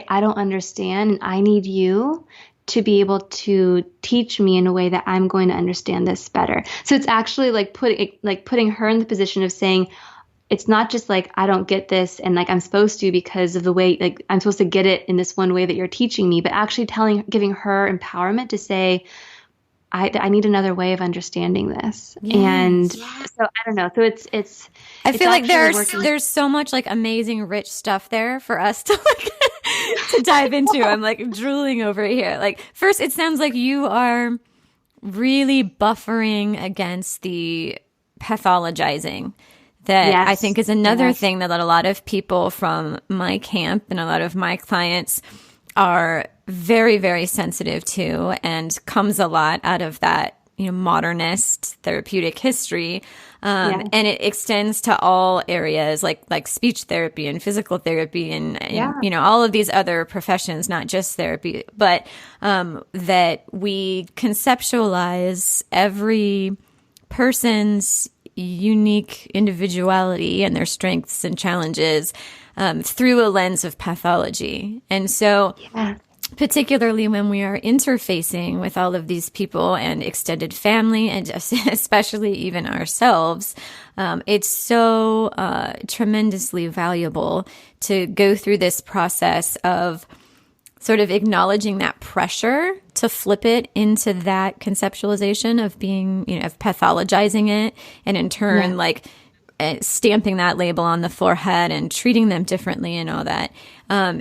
I don't understand and I need you to be able to teach me in a way that I'm going to understand this better. So it's actually like putting her in the position of saying, it's not just like, I don't get this and like I'm supposed to because of the way, like I'm supposed to get it in this one way that you're teaching me, but actually giving her empowerment to say, I need another way of understanding this. Yes. And so I don't know. So it's I feel like there's so much like amazing rich stuff there for us to like to dive into. I'm like drooling over here. Like first, it sounds like you are really buffering against the pathologizing that yes. I think is another yes. thing that a lot of people from my camp and a lot of my clients are very, very sensitive to, and comes a lot out of that, modernist therapeutic history. And it extends to all areas like speech therapy and physical therapy and all of these other professions, not just therapy, but that we conceptualize every person's unique individuality and their strengths and challenges through a lens of pathology. And so particularly when we are interfacing with all of these people and extended family and especially even ourselves, it's so tremendously valuable to go through this process of sort of acknowledging that pressure to flip it into that conceptualization of being, of pathologizing it, and in turn, stamping that label on the forehead and treating them differently and all that.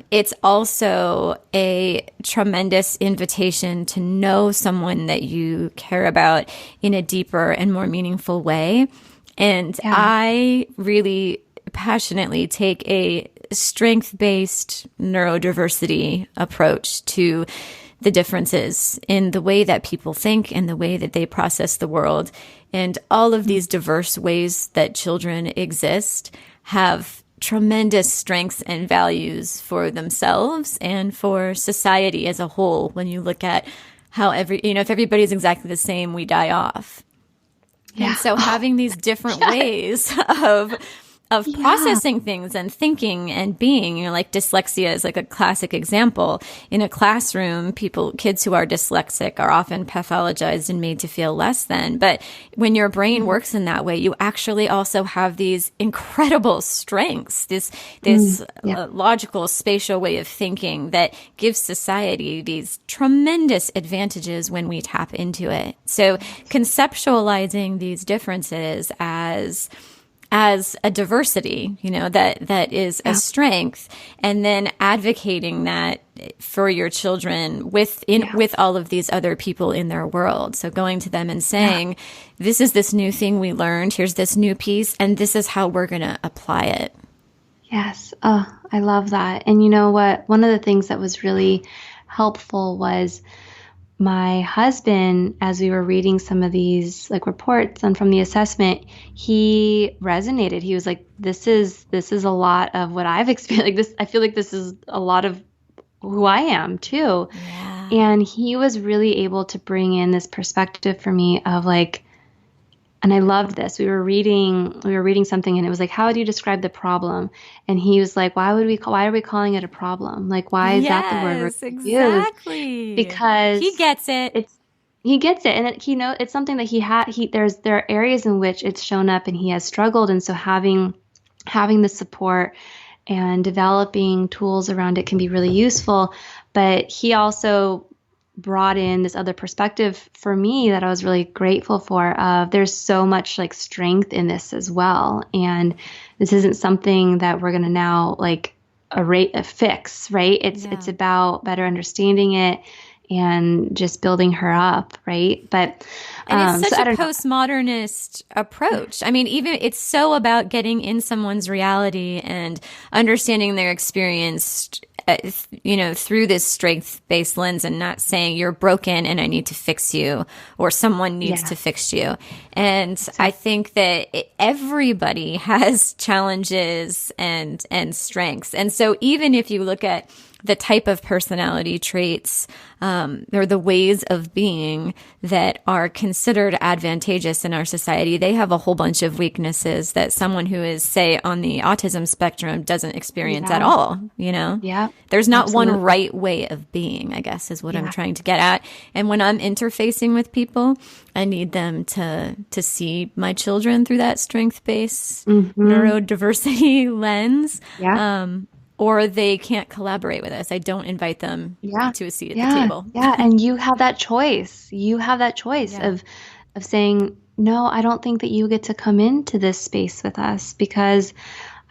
It's also a tremendous invitation to know someone that you care about in a deeper and more meaningful way. And I really passionately take a strength-based neurodiversity approach to the differences in the way that people think and the way that they process the world. And all of these diverse ways that children exist have tremendous strengths and values for themselves and for society as a whole. When you look at how if everybody's exactly the same, we die off. Yeah. And so having these different ways of processing things and thinking and being, like dyslexia is like a classic example. In a classroom, kids who are dyslexic are often pathologized and made to feel less than. But when your brain works in that way, you actually also have these incredible strengths, this logical spatial way of thinking that gives society these tremendous advantages when we tap into it. So conceptualizing these differences as a diversity, that is a strength, and then advocating that for your children with all of these other people in their world. So going to them and saying, this is this new thing we learned, here's this new piece, and this is how we're going to apply it. Yes. Oh, I love that. And you know what? One of the things that was really helpful was my husband, as we were reading some of these reports and from the assessment, he resonated. He was like, this is a lot of what I've experienced. I feel like this is a lot of who I am too. Yeah. And he was really able to bring in this perspective for me of and I loved this. We were reading something and it was like, how do you describe the problem? And he was like, why are we calling it a problem? Why is that the word we're exactly. used? Because he gets it. He gets it. And it's something that there are areas in which it's shown up and he has struggled. And so having the support and developing tools around it can be really useful. But he also brought in this other perspective for me that I was really grateful for. There's so much strength in this as well. And this isn't something that we're going to now fix, right? It's about better understanding it and just building her up, right? But and it's such a postmodernist approach. I mean, even it's so about getting in someone's reality and understanding their experience, through this strength-based lens, and not saying you're broken and I need to fix you, or someone needs to fix you. And I think that everybody has challenges and strengths. And so even if you look at the type of personality traits or the ways of being that are considered advantageous in our society, they have a whole bunch of weaknesses that someone who is, say, on the autism spectrum doesn't experience at all, Yeah. There's not one right way of being, I guess, is what I'm trying to get at. And when I'm interfacing with people, I need them to see my children through that strength-based neurodiversity lens. Yeah. Or they can't collaborate with us. I don't invite them to a seat at the table. Yeah, and you have that choice. You have that choice of saying, no, I don't think that you get to come into this space with us because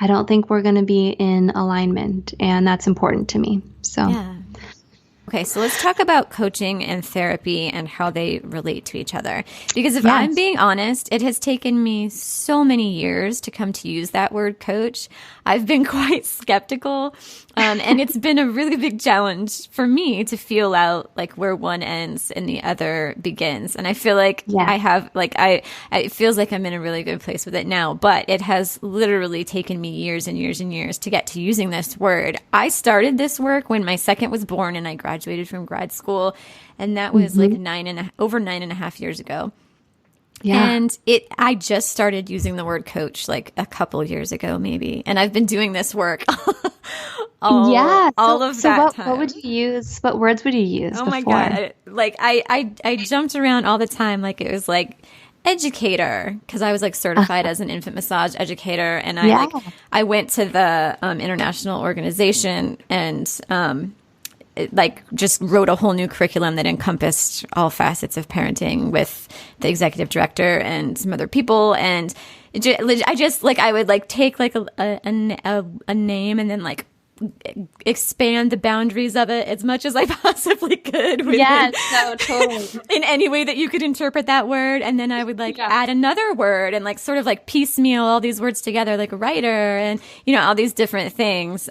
I don't think we're going to be in alignment, and that's important to me. So Okay, so let's talk about coaching and therapy and how they relate to each other. Because if I'm being honest, it has taken me so many years to come to use that word coach. I've been quite skeptical, and it's been a really big challenge for me to feel out like where one ends and the other begins. And I feel like I have, like, it feels like I'm in a really good place with it now, but it has literally taken me years and years and years to get to using this word. I started this work when my second was born and I graduated from grad school, and that was like over 9.5 years ago. Yeah. And I just started using the word coach like a couple years ago, maybe. And I've been doing this work all of that time. What would you use? What words would you use before? My God. Like I jumped around all the time. Like it was like educator, because I was like certified as an infant massage educator. And I went to the international organization and just wrote a whole new curriculum that encompassed all facets of parenting with the executive director and some other people. And I would like take like a name and then like expand the boundaries of it as much as I possibly could. Totally. In any way that you could interpret that word. And then I would add another word and like sort of like piecemeal all these words together, like a writer and, all these different things.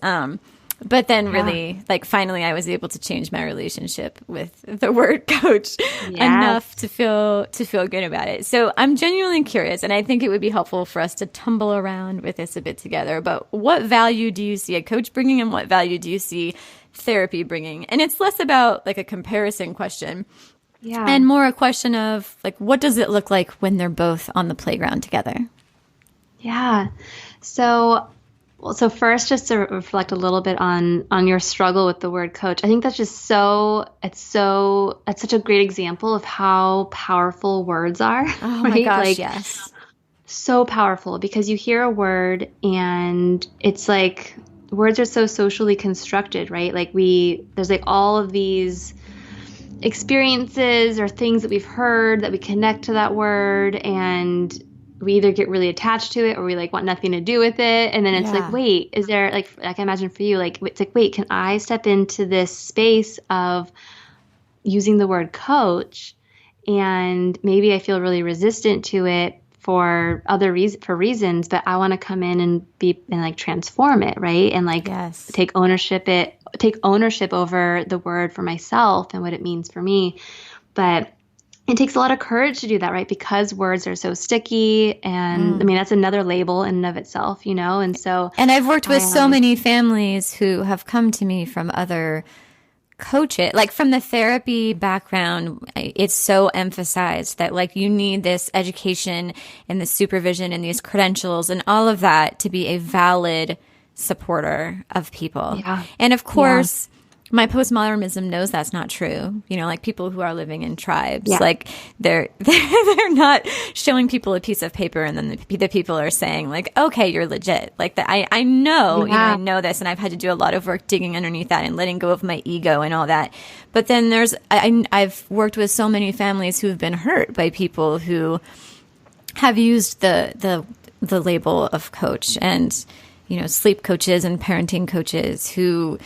But then really, finally I was able to change my relationship with the word coach enough to feel good about it. So I'm genuinely curious, and I think it would be helpful for us to tumble around with this a bit together. But what value do you see a coach bringing, and what value do you see therapy bringing? And it's less about like a comparison question and more a question of like, what does it look like when they're both on the playground together? Yeah. So first, just to reflect a little bit on your struggle with the word coach, I think that's just it's such a great example of how powerful words are. Oh right? my gosh, yes. So powerful, because you hear a word and it's like words are so socially constructed, right? Like there's like all of these experiences or things that we've heard that we connect to that word, and we either get really attached to it or we like want nothing to do with it. And then it's like, wait, is there like I imagine for you, like, it's like, wait, can I step into this space of using the word coach? And maybe I feel really resistant to it for reasons, but I want to come in and like transform it. Right. And like take ownership over the word for myself and what it means for me. But it takes a lot of courage to do that, right? Because words are so sticky. And I mean, that's another label in and of itself, And so. And I've worked with so many families who have come to me from other coaches, like from the therapy background. It's so emphasized that like you need this education and the supervision and these credentials and all of that to be a valid supporter of people. Yeah. And of course, my postmodernism knows that's not true. Like people who are living in tribes, like they're not showing people a piece of paper and then the people are saying like, okay, you're legit. Like that. I know, I know this, and I've had to do a lot of work digging underneath that and letting go of my ego and all that. But then I've worked with so many families who have been hurt by people who have used the label of coach, and sleep coaches and parenting coaches who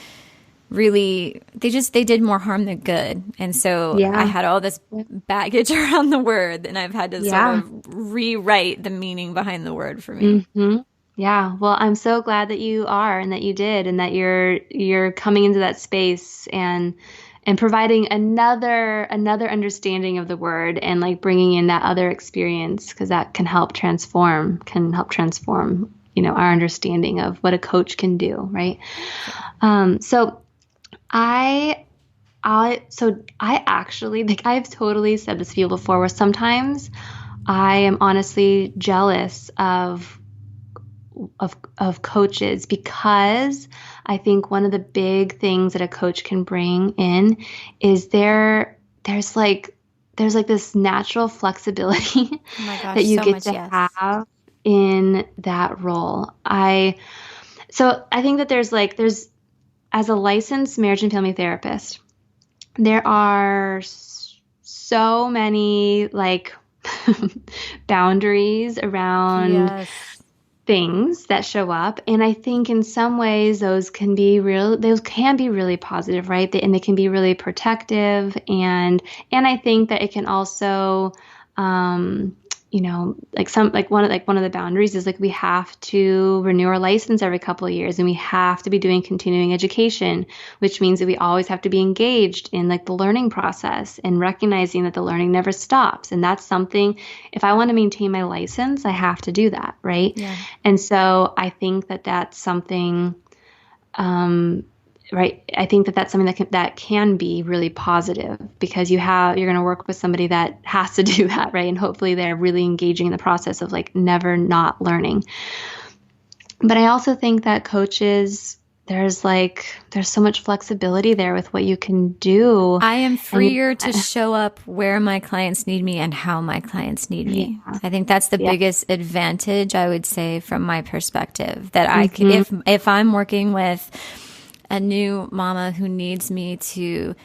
they did more harm than good. And so I had all this baggage around the word, and I've had to sort of rewrite the meaning behind the word for me. Mm-hmm. Yeah. Well, I'm so glad that you are, and that you did, and that you're coming into that space and providing another understanding of the word, and like bringing in that other experience, because that can help transform, our understanding of what a coach can do. Right. So I actually, like, I've totally said this to people before, where sometimes I am honestly jealous of coaches, because I think one of the big things that a coach can bring in is there's like this natural flexibility that you get to have in that role. So I think that there's as a licensed marriage and family therapist, there are so many like boundaries around things that show up. And I think in some ways those can be really positive, right? And they can be really protective. And I think that it can also, one of the boundaries is like, we have to renew our license every couple of years, and we have to be doing continuing education, which means that we always have to be engaged in like the learning process, and recognizing that the learning never stops. And that's something, if I want to maintain my license, I have to do that. Right. Yeah. And so I think that that's something, right. I think that that's something that can be really positive, because you're going to work with somebody that has to do that. Right. And hopefully they're really engaging in the process of like never not learning. But I also think that coaches, there's so much flexibility there with what you can do. I am freer to show up where my clients need me and how my clients need me. I think that's the biggest advantage, I would say, from my perspective, that I can, if I'm working with a new mama who needs me to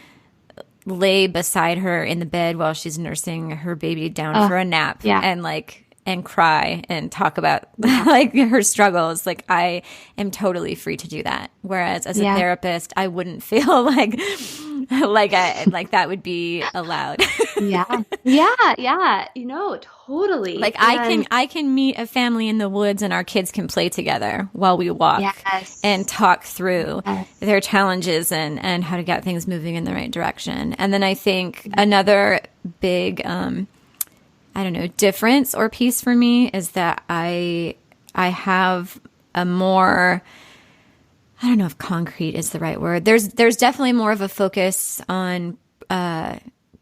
lay beside her in the bed while she's nursing her baby down for a nap, and cry and talk about like her struggles, like I am totally free to do that. Whereas as a therapist, I wouldn't feel like that would be allowed. Totally. Like I can meet a family in the woods, and our kids can play together while we walk and talk through their challenges and how to get things moving in the right direction. And then I think another big difference or piece for me is that I have a more, I don't know if concrete is the right word. There's definitely more of a focus on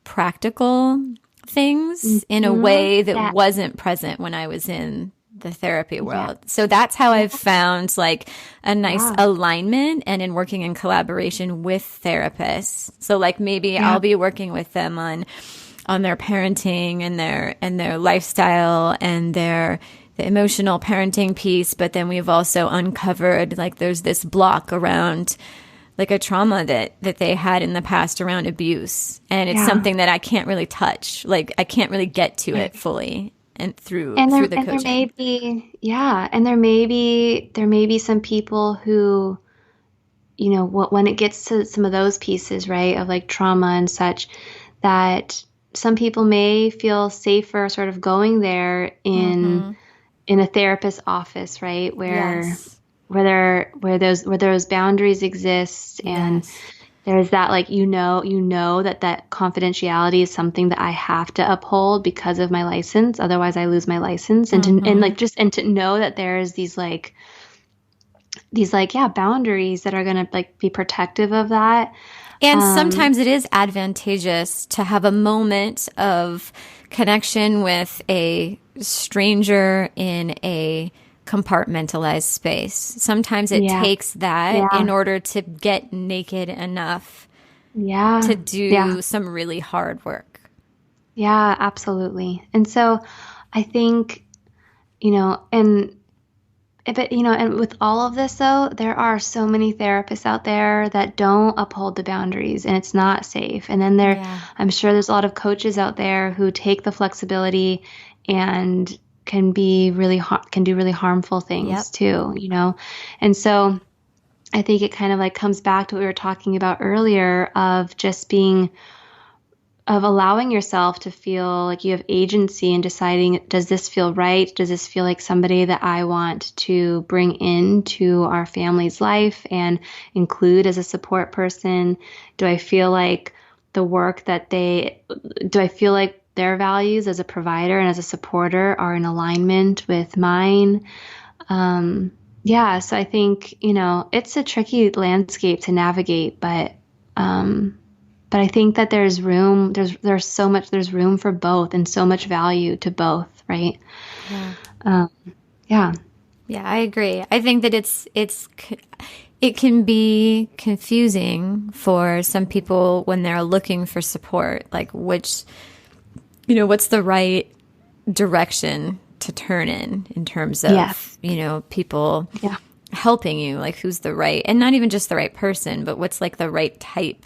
practical things in a way that wasn't present when I was in the therapy world. So that's how I've found like a nice alignment, and in working in collaboration with therapists. So like maybe I'll be working with them on their parenting and their lifestyle and the emotional parenting piece. But then we've also uncovered like there's this block around like a trauma that they had in the past around abuse. And it's something that I can't really touch. Like I can't really get to it fully and through the coaching. There may be some people who, when it gets to some of those pieces, right, of like trauma and such, that some people may feel safer sort of going there in a therapist's office, right? Where those boundaries exist, and there's that like that confidentiality is something that I have to uphold because of my license, otherwise I lose my license. And to know that there's these boundaries that are going to like be protective of that. And sometimes it is advantageous to have a moment of connection with a stranger in a compartmentalized space. Sometimes it takes that in order to get naked enough to do some really hard work. Yeah, absolutely. And so I think, and with all of this, though, there are so many therapists out there that don't uphold the boundaries, and it's not safe. And then I'm sure there's a lot of coaches out there who take the flexibility and can do really harmful things too, And so I think it kind of like comes back to what we were talking about earlier of just being, of allowing yourself to feel like you have agency in deciding, does this feel right? Does this feel like somebody that I want to bring into our family's life and include as a support person? Do I feel like the work that do I feel like their values as a provider and as a supporter are in alignment with mine? Yeah, so I think, it's a tricky landscape to navigate, but I think that there's room for both and so much value to both, right? Yeah. Yeah, I agree. I think that it can be confusing for some people when they're looking for support, like what's the right direction to turn in terms of, people helping you, like who's the right, and not even just the right person, but what's like the right type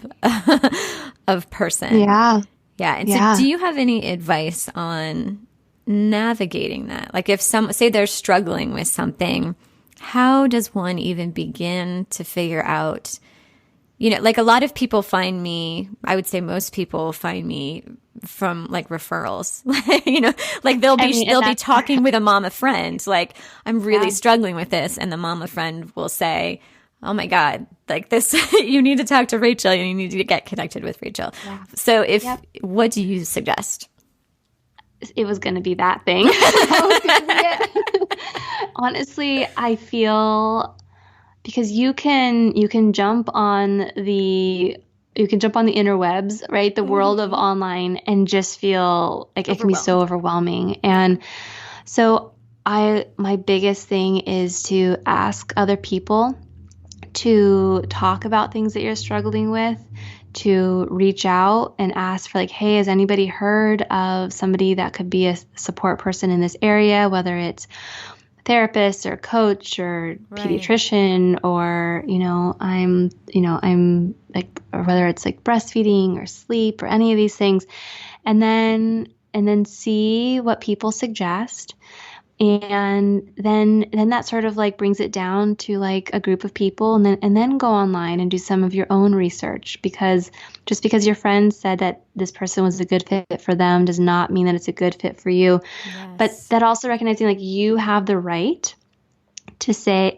of person. Yeah. Yeah. And so do you have any advice on navigating that? Like if say they're struggling with something, how does one even begin to figure out, like a lot of people find me, I would say most people find me from like referrals, like they'll be talking with a mama friend, like I'm really struggling with this. And the mama friend will say, oh my God, like this, you need to talk to Rachel. You need to get connected with Rachel. Yeah. So what do you suggest? It was going to be that thing. Honestly, I feel because you can jump on the interwebs, right? The world of online, and just feel like it can be so overwhelming. And so my biggest thing is to ask other people to talk about things that you're struggling with, to reach out and ask for like, hey, has anybody heard of somebody that could be a support person in this area, whether it's therapist or coach or pediatrician, or I'm like, or whether it's like breastfeeding or sleep or any of these things, and then see what people suggest, and then that sort of like brings it down to like a group of people, and then go online and do some of your own research, because just because your friend said that this person was a good fit for them does not mean that it's a good fit for you. Yes. But that also recognizing like you have the right to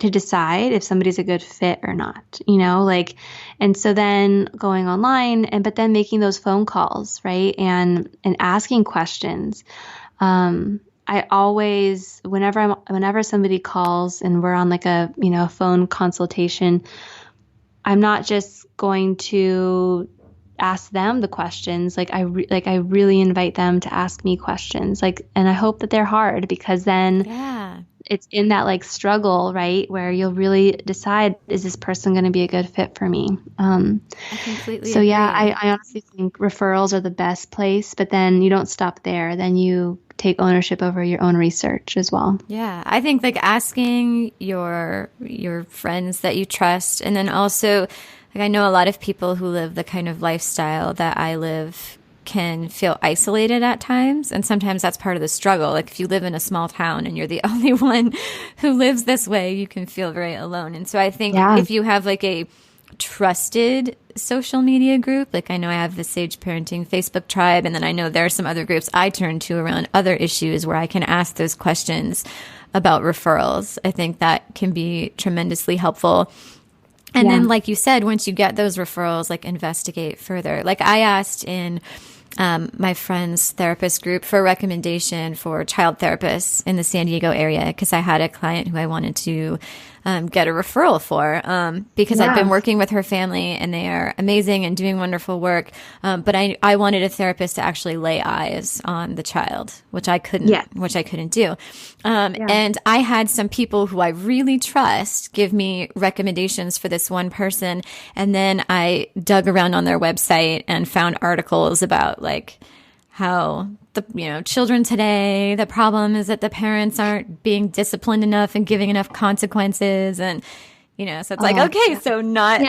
decide if somebody's a good fit or not, and so then going online but then making those phone calls, right? And asking questions. I always, whenever somebody calls and we're on like a, phone consultation, I'm not just going to ask them the questions. Like I really invite them to ask me questions, and I hope that they're hard, because then it's in that like struggle, right, where you'll really decide, is this person going to be a good fit for me? I completely agree. I honestly think referrals are the best place, but then you don't stop there. Then you take ownership over your own research as well. Yeah, I think like asking your friends that you trust, and then also like I know a lot of people who live the kind of lifestyle that I live can feel isolated at times, and sometimes that's part of the struggle. Like if you live in a small town and you're the only one who lives this way, you can feel very alone. And so I think if you have like a trusted social media group, like I know I have the Sage Parenting Facebook tribe, and then I know there are some other groups I turn to around other issues where I can ask those questions about referrals. I think that can be tremendously helpful. And then, like you said, once you get those referrals, like investigate further. Like I asked in my friend's therapist group for a recommendation for child therapists in the San Diego area, because I had a client who I wanted to get a referral for, because I've been working with her family and they are amazing and doing wonderful work. But I wanted a therapist to actually lay eyes on the child, which I couldn't do. And I had some people who I really trust give me recommendations for this one person. And then I dug around on their website and found articles about like how children today, the problem is that the parents aren't being disciplined enough and giving enough consequences. And, so it's like, okay, so not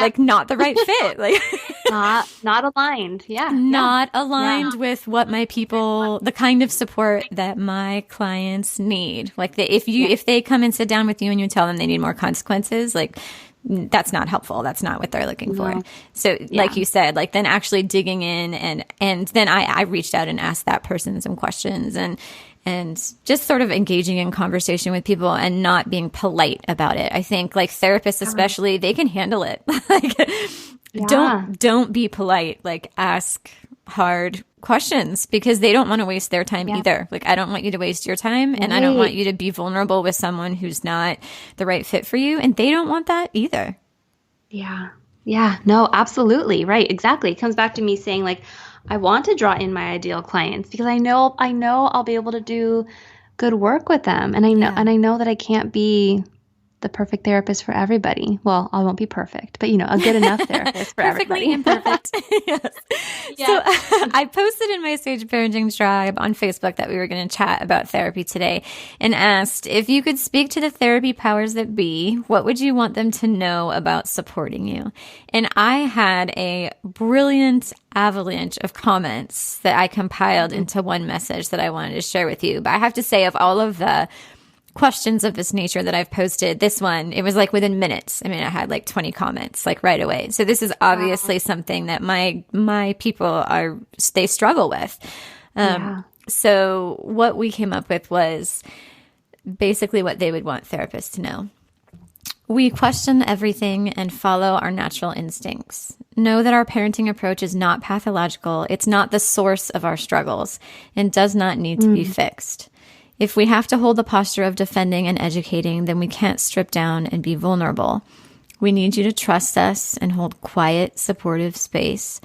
the right fit, like not aligned. Yeah. Not aligned with what my people, the kind of support that my clients need. Like if they come and sit down with you and you tell them they need more consequences, like that's not helpful. That's not what they're looking for. No. So like you said, like then actually digging in and then I reached out and asked that person some questions and just sort of engaging in conversation with people and not being polite about it. I think like therapists, especially, they can handle it. Like, don't be polite. Like ask hard questions because they don't want to waste their time either. Like I don't want you to waste your time and I don't want you to be vulnerable with someone who's not the right fit for you. And they don't want that either. Yeah. Yeah. No, absolutely. Right. Exactly. It comes back to me saying like, I want to draw in my ideal clients because I know I'll be able to do good work with them. And I know that I can't be the perfect therapist for everybody. Well, I won't be perfect, but a good enough therapist for Perfectly everybody. imperfect. Yes. So I posted in my Sage Parenting Tribe on Facebook that we were going to chat about therapy today and asked if you could speak to the therapy powers that be, what would you want them to know about supporting you? And I had a brilliant avalanche of comments that I compiled into one message that I wanted to share with you. But I have to say, of all of the questions of this nature that I've posted, this one, it was like within minutes. I mean, I had like 20 comments like right away. So this is obviously something that my people they struggle with. So what we came up with was basically what they would want therapists to know. We question everything and follow our natural instincts. Know that our parenting approach is not pathological. It's not the source of our struggles and does not need to be fixed. If we have to hold the posture of defending and educating, then we can't strip down and be vulnerable. We need you to trust us and hold quiet, supportive space.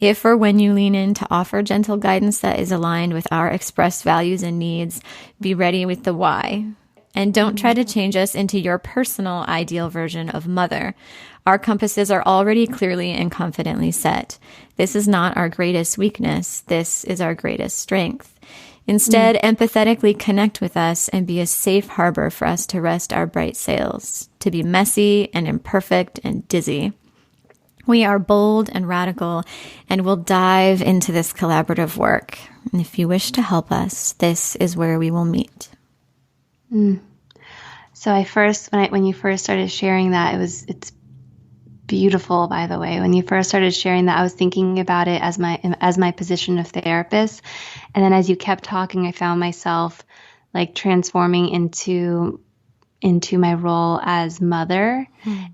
If or when you lean in to offer gentle guidance that is aligned with our expressed values and needs, be ready with the why. And don't try to change us into your personal ideal version of mother. Our compasses are already clearly and confidently set. This is not our greatest weakness. This is our greatest strength. Instead, empathetically connect with us and be a safe harbor for us to rest our bright sails, to be messy and imperfect and dizzy. We are bold and radical, and we'll dive into this collaborative work. And if you wish to help us, this is where we will meet. So when you first started sharing that, it's beautiful, by the way. When you first started sharing that, I was thinking about it as my position of therapist. And then as you kept talking, I found myself like transforming into my role as mother.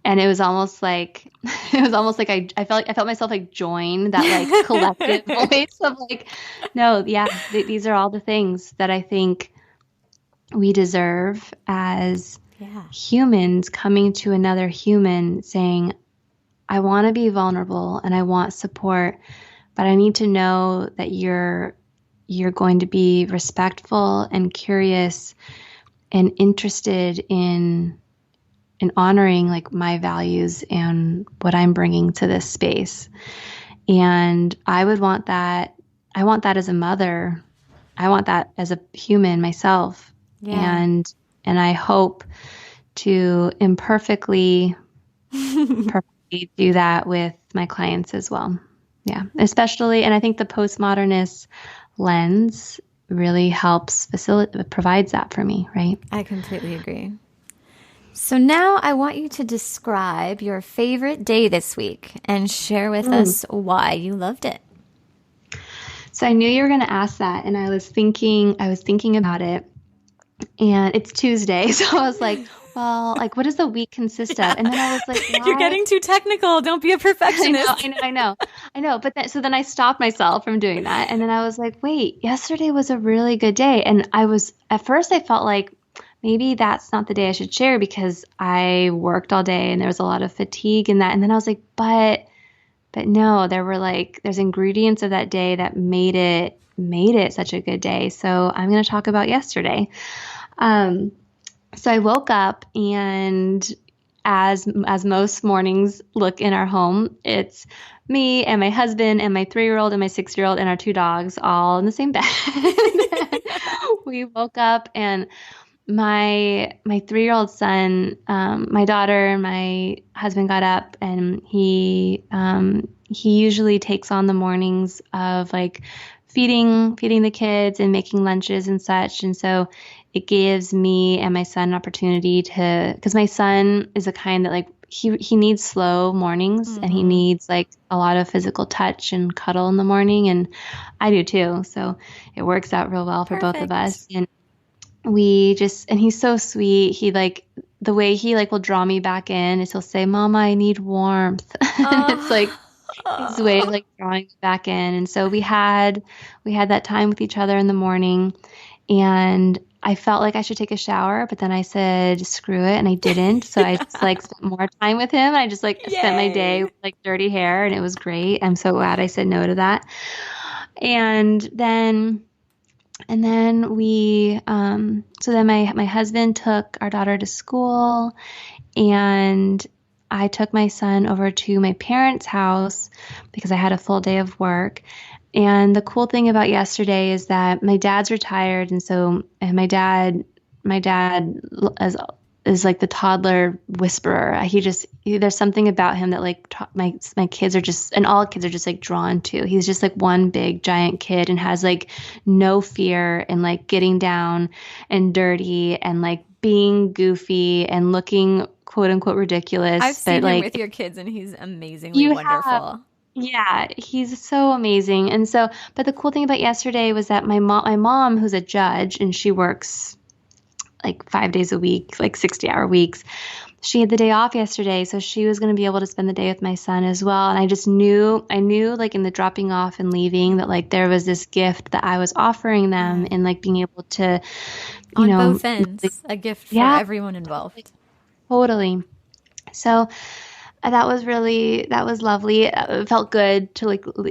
And it was almost like I felt myself like join that like collective voice of like, no, these are all the things that I think we deserve as humans coming to another human saying, I want to be vulnerable and I want support, but I need to know that you're going to be respectful and curious and interested in honoring like my values and what I'm bringing to this space. And I want that as a mother. I want that as a human myself. Yeah. And I hope to imperfectly do that with my clients as well. Yeah, especially, and I think the postmodernist lens really provides that for me, right? I completely agree. So now I want you to describe your favorite day this week and share with us why you loved it. So I knew you were going to ask that, and I was thinking about it, and it's Tuesday, so I was like, well, like, what does the week consist of? And then I was like, why? You're getting too technical. Don't be a perfectionist. I know. But then I stopped myself from doing that. And then I was like, wait, yesterday was a really good day. And at first I felt like maybe that's not the day I should share because I worked all day and there was a lot of fatigue in that. And then I was like, but no, there's ingredients of that day that made it such a good day. So I'm going to talk about yesterday. So I woke up, and as most mornings look in our home, it's me and my husband and my 3-year-old and my 6-year-old and our 2 dogs all in the same bed. We woke up, and my 3-year-old son, my daughter and my husband got up, and he usually takes on the mornings of like feeding the kids and making lunches and such. And so it gives me and my son an opportunity because my son is the kind that like he needs slow mornings and he needs like a lot of physical touch and cuddle in the morning, and I do too. So it works out real well for both of us. And and he's so sweet. He like the way he like will draw me back in is he'll say, "Mama, I need warmth." It's like his way of like drawing me back in. And so we had that time with each other in the morning, and I felt like I should take a shower, but then I said, screw it. And I didn't. So I just like spent more time with him. I just like spent my day with like dirty hair, and it was great. I'm so glad I said no to that. And then we, so then my husband took our daughter to school, and I took my son over to my parents' house because I had a full day of work. And the cool thing about yesterday is that my dad's retired, and so my dad is like the toddler whisperer. There's something about him that like my kids are just, and all kids are just like drawn to. He's just like one big giant kid and has like no fear in like getting down and dirty and like being goofy and looking quote unquote ridiculous. I've seen him with your kids, and he's amazingly wonderful. Yeah, he's so amazing. And so, but the cool thing about yesterday was that my mom, who's a judge, and she works like 5 days a week, like 60-hour weeks, she had the day off yesterday. So she was going to be able to spend the day with my son as well. And I knew like in the dropping off and leaving that like there was this gift that I was offering them in like being able to, on both ends, a gift for everyone involved. Totally. So that was lovely. It felt good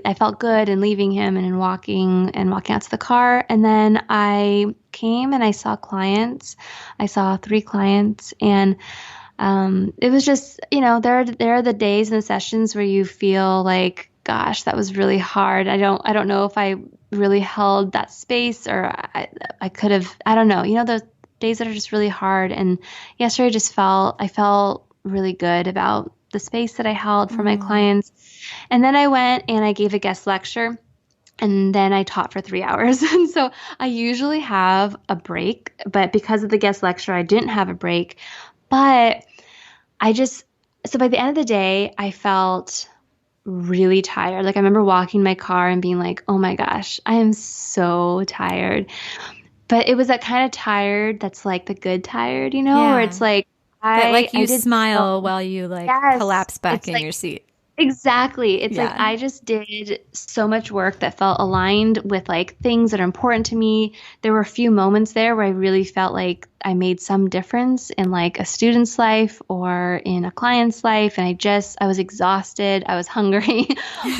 I felt good in leaving him and in walking out to the car. And then I came and I saw clients. I saw 3 clients, and it was just, there are the days and the sessions where you feel like, gosh, that was really hard. I don't know if I really held that space, or I could have, I don't know, those days that are just really hard. And yesterday I felt really good about the space that I held for my clients. And then I went and I gave a guest lecture, and then I taught for 3 hours. And so I usually have a break, but because of the guest lecture, I didn't have a break. But so by the end of the day, I felt really tired. Like I remember walking my car and being like, oh my gosh, I am so tired. But it was that kind of tired that's like the good tired, where it's like, you smile while you collapse back in your seat. Exactly. It's like I just did so much work that felt aligned with like things that are important to me. There were a few moments there where I really felt like I made some difference in like a student's life or in a client's life. And I was exhausted. I was hungry,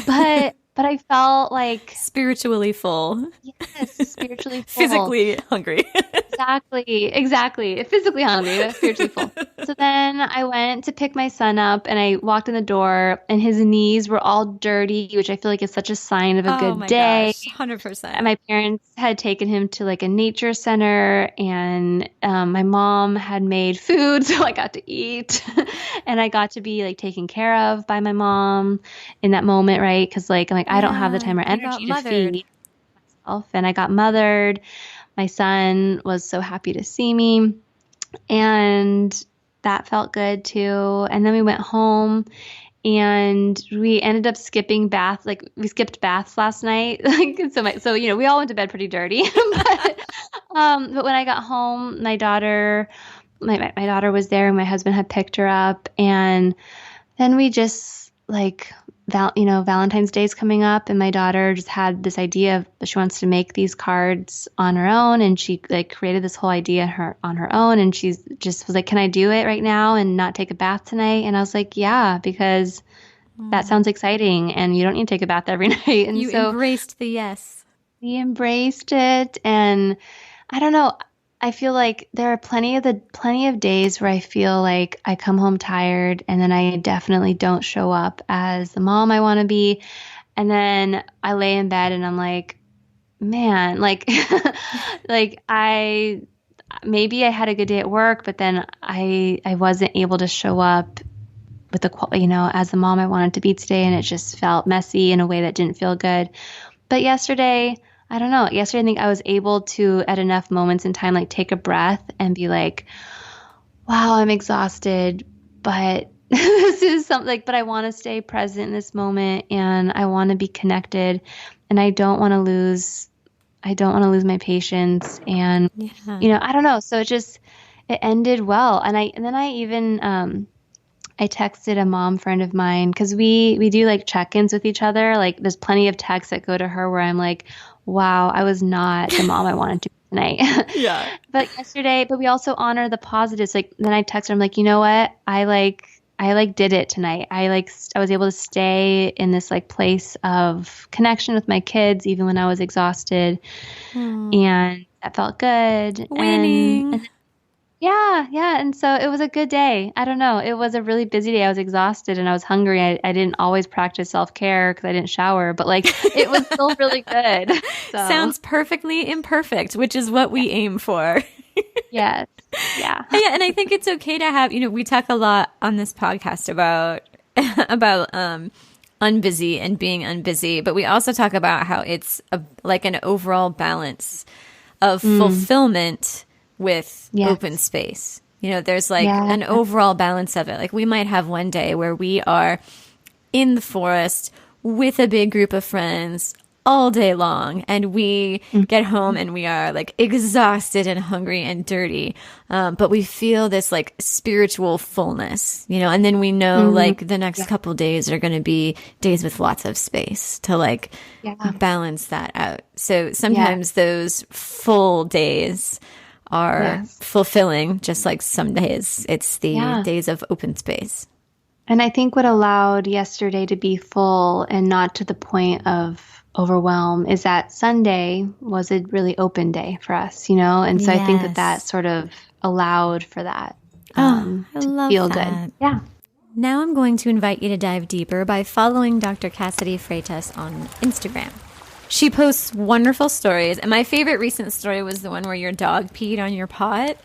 but I felt like spiritually full. Yes, spiritually full. Physically hungry. Exactly. Physically hungry, but spiritually full. So then I went to pick my son up, and I walked in the door, and his knees were all dirty, which I feel like is such a sign of a good day. Gosh, 100%. And my parents had taken him to like a nature center, and my mom had made food, so I got to eat, and I got to be like taken care of by my mom in that moment, right? Because like I'm like, I don't have the time or energy to feed myself, and I got mothered. My son was so happy to see me, and that felt good too. And then we went home, and we ended up skipping baths. Like we skipped baths last night. So we all went to bed pretty dirty. but when I got home, my daughter was there, and my husband had picked her up, and then we just like. Valentine's Day is coming up, and my daughter just had this idea that she wants to make these cards on her own, and she like created this whole idea on her own, and she's just was like, "Can I do it right now and not take a bath tonight?" And I was like, "Yeah, because that sounds exciting, and you don't need to take a bath every night." And you embraced the yes. We embraced it, and I don't know. I feel like there are plenty of days where I feel like I come home tired, and then I definitely don't show up as the mom I want to be. And then I lay in bed and I'm like, man, like, maybe I had a good day at work, but then I wasn't able to show up with as the mom I wanted to be today. And it just felt messy in a way that didn't feel good. But yesterday, I don't know. Yesterday, I think I was able to, at enough moments in time, like take a breath and be like, wow, I'm exhausted, but this is something like, but I want to stay present in this moment, and I want to be connected, and I don't want to lose my patience. And, I don't know. So it ended well. And then I even, I texted a mom friend of mine, because we do like check-ins with each other. Like there's plenty of texts that go to her where I'm like, wow, I was not the mom I wanted to be tonight. Yeah. But we also honor the positives. Like then I texted her, I'm like, you know what? I did it tonight. I was able to stay in this like place of connection with my kids, even when I was exhausted. And that felt good. Winning. And yeah. And so it was a good day. I don't know. It was a really busy day. I was exhausted and I was hungry. I didn't always practice self-care because I didn't shower, but like it was still really good. So. Sounds perfectly imperfect, which is what we aim for. Yes. Yeah. Yeah, and I think it's okay to have, we talk a lot on this podcast about unbusy and being unbusy, but we also talk about how it's like an overall balance of fulfillment with open space. There's like an overall balance of it. Like we might have one day where we are in the forest with a big group of friends all day long, and we get home and we are like exhausted and hungry and dirty, but we feel this like spiritual fullness, and then we know like the next couple days are going to be days with lots of space to like balance that out. So sometimes those full days are fulfilling, just like some days it's the days of open space. And I think what allowed yesterday to be full and not to the point of overwhelm is that Sunday was a really open day for us, and so I think that sort of allowed for that I love feel that. good. Yeah. Now I'm going to invite you to dive deeper by following Dr. Cassidy Freitas on Instagram. She posts wonderful stories, and my favorite recent story was the one where your dog peed on your pot.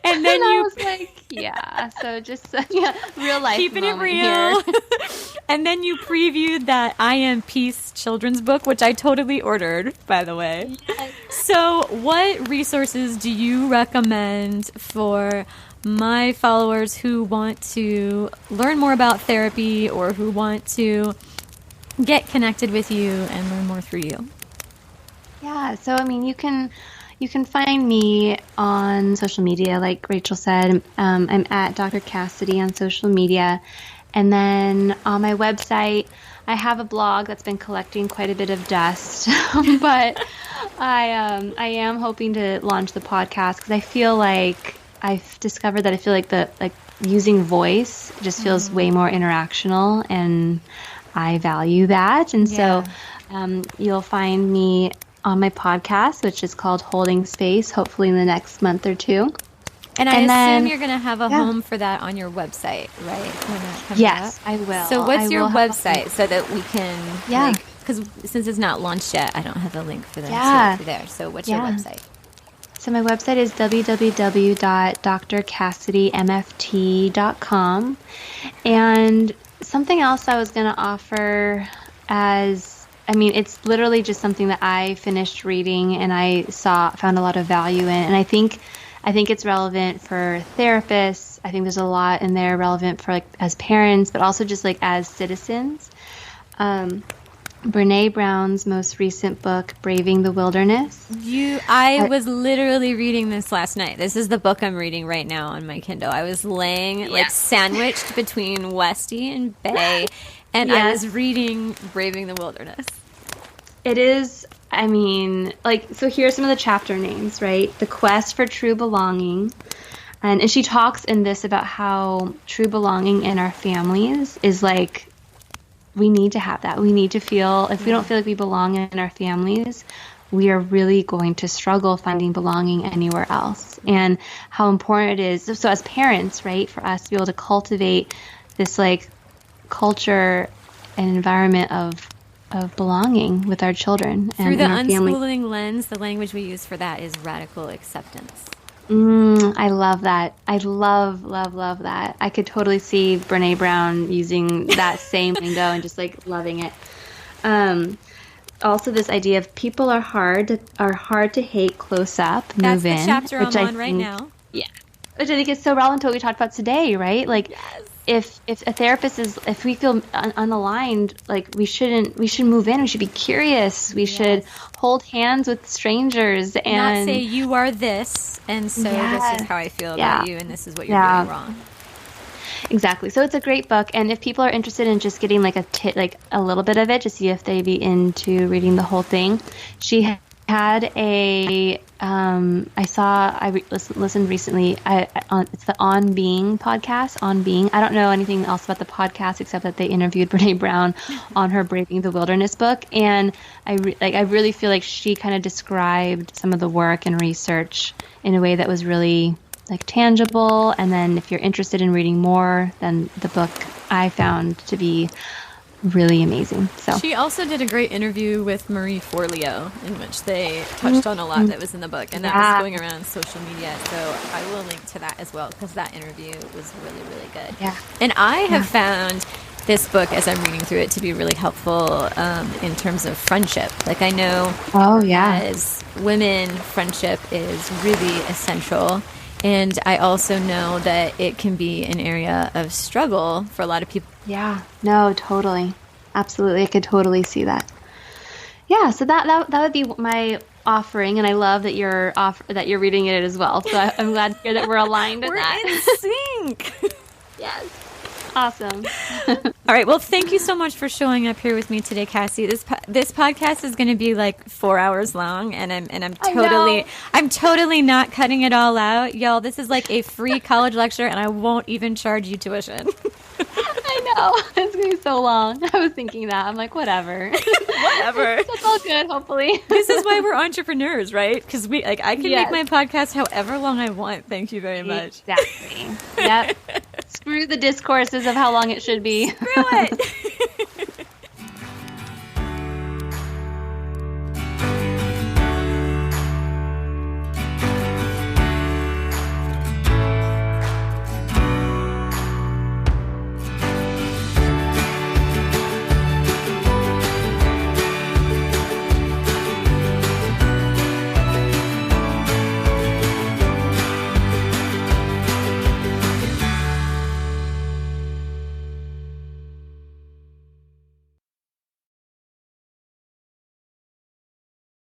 And then I was like, so just real life keeping it moment real. here. And then you previewed that I Am Peace children's book, which I totally ordered, by the way. Yes. So what resources do you recommend for my followers who want to learn more about therapy or who want to get connected with you and learn more through you? Yeah, so I mean, you can find me on social media, like Rachel said. I'm at Dr. Cassidy on social media. And then on my website, I have a blog that's been collecting quite a bit of dust. But I am hoping to launch the podcast because I feel like I've discovered that the using voice just feels way more interactional, and I value that. And so you'll find me on my podcast, which is called Holding Space, hopefully in the next month or two. And I assume you're going to have a home for that on your website, right? When that comes Yes, up? I will. So what's your website so that we can, because since it's not launched yet, I don't have a link for them there. So what's your website? So my website is www.drcassidymft.com. And something else I was going to offer it's literally just something that I finished reading and I found a lot of value in. And I think it's relevant for therapists. I think there's a lot in there relevant for as parents, but also just as citizens. Brene Brown's most recent book, Braving the Wilderness. I was literally reading this last night. This is the book I'm reading right now on my Kindle. I was laying sandwiched between Westy and Bay, and I was reading Braving the Wilderness. It is, so here are some of the chapter names, right? The Quest for True Belonging. And she talks in this about how true belonging in our families is we need to have that. We need to feel, if we don't feel like we belong in our families, we are really going to struggle finding belonging anywhere else. And how important it is. So as parents, right, for us to be able to cultivate this culture and environment of belonging with our children and through the our family. unschooling lens, the language we use for that is radical acceptance. I love that. I love that. I could totally see Brene Brown using that same lingo and just loving it. Also, this idea of people are hard to hate close up, move in. That's the chapter which I'm on right now. Yeah. Which I think is so relevant to what we talked about today, right? Like, if a therapist if we feel unaligned, like we should move in. We should be curious. We should hold hands with strangers and not say you are this, and so this is how I feel about you, and this is what you're doing wrong. Exactly. So it's a great book, and if people are interested in just getting like a little bit of it to see if they'd be into reading the whole thing, she had a listened recently. It's the On Being podcast. On Being. I don't know anything else about the podcast except that they interviewed Brene Brown on her Braving the Wilderness book, and I really feel like she kind of described some of the work and research in a way that was really like tangible. And then if you're interested in reading more, then the book I found to be really amazing. So she also did a great interview with Marie Forleo in which they touched on a lot that was in the book, and that was going around social media. So I will link to that as well because that interview was really, really good. Yeah. And I have found this book, as I'm reading through it, to be really helpful in terms of friendship. Like I know as women, friendship is really essential. And I also know that it can be an area of struggle for a lot of people. Yeah, no, totally. Absolutely. I could totally see that. Yeah, so that would be my offering, and I love that you're reading it as well. So I'm glad to hear that we're aligned in that. We're in sync. Yes. Awesome. All right. Well, thank you so much for showing up here with me today, Cassie. This podcast is going to be like 4 hours long, and I'm totally not cutting it all out, y'all. This is like a free college lecture, and I won't even charge you tuition. I know. It's going to be so long. I was thinking that. I'm like, whatever. That's all good, hopefully. This is why we're entrepreneurs, right? Because I can make my podcast however long I want. Thank you very much. Exactly. Yep. Screw the discourses of how long it should be. Screw it.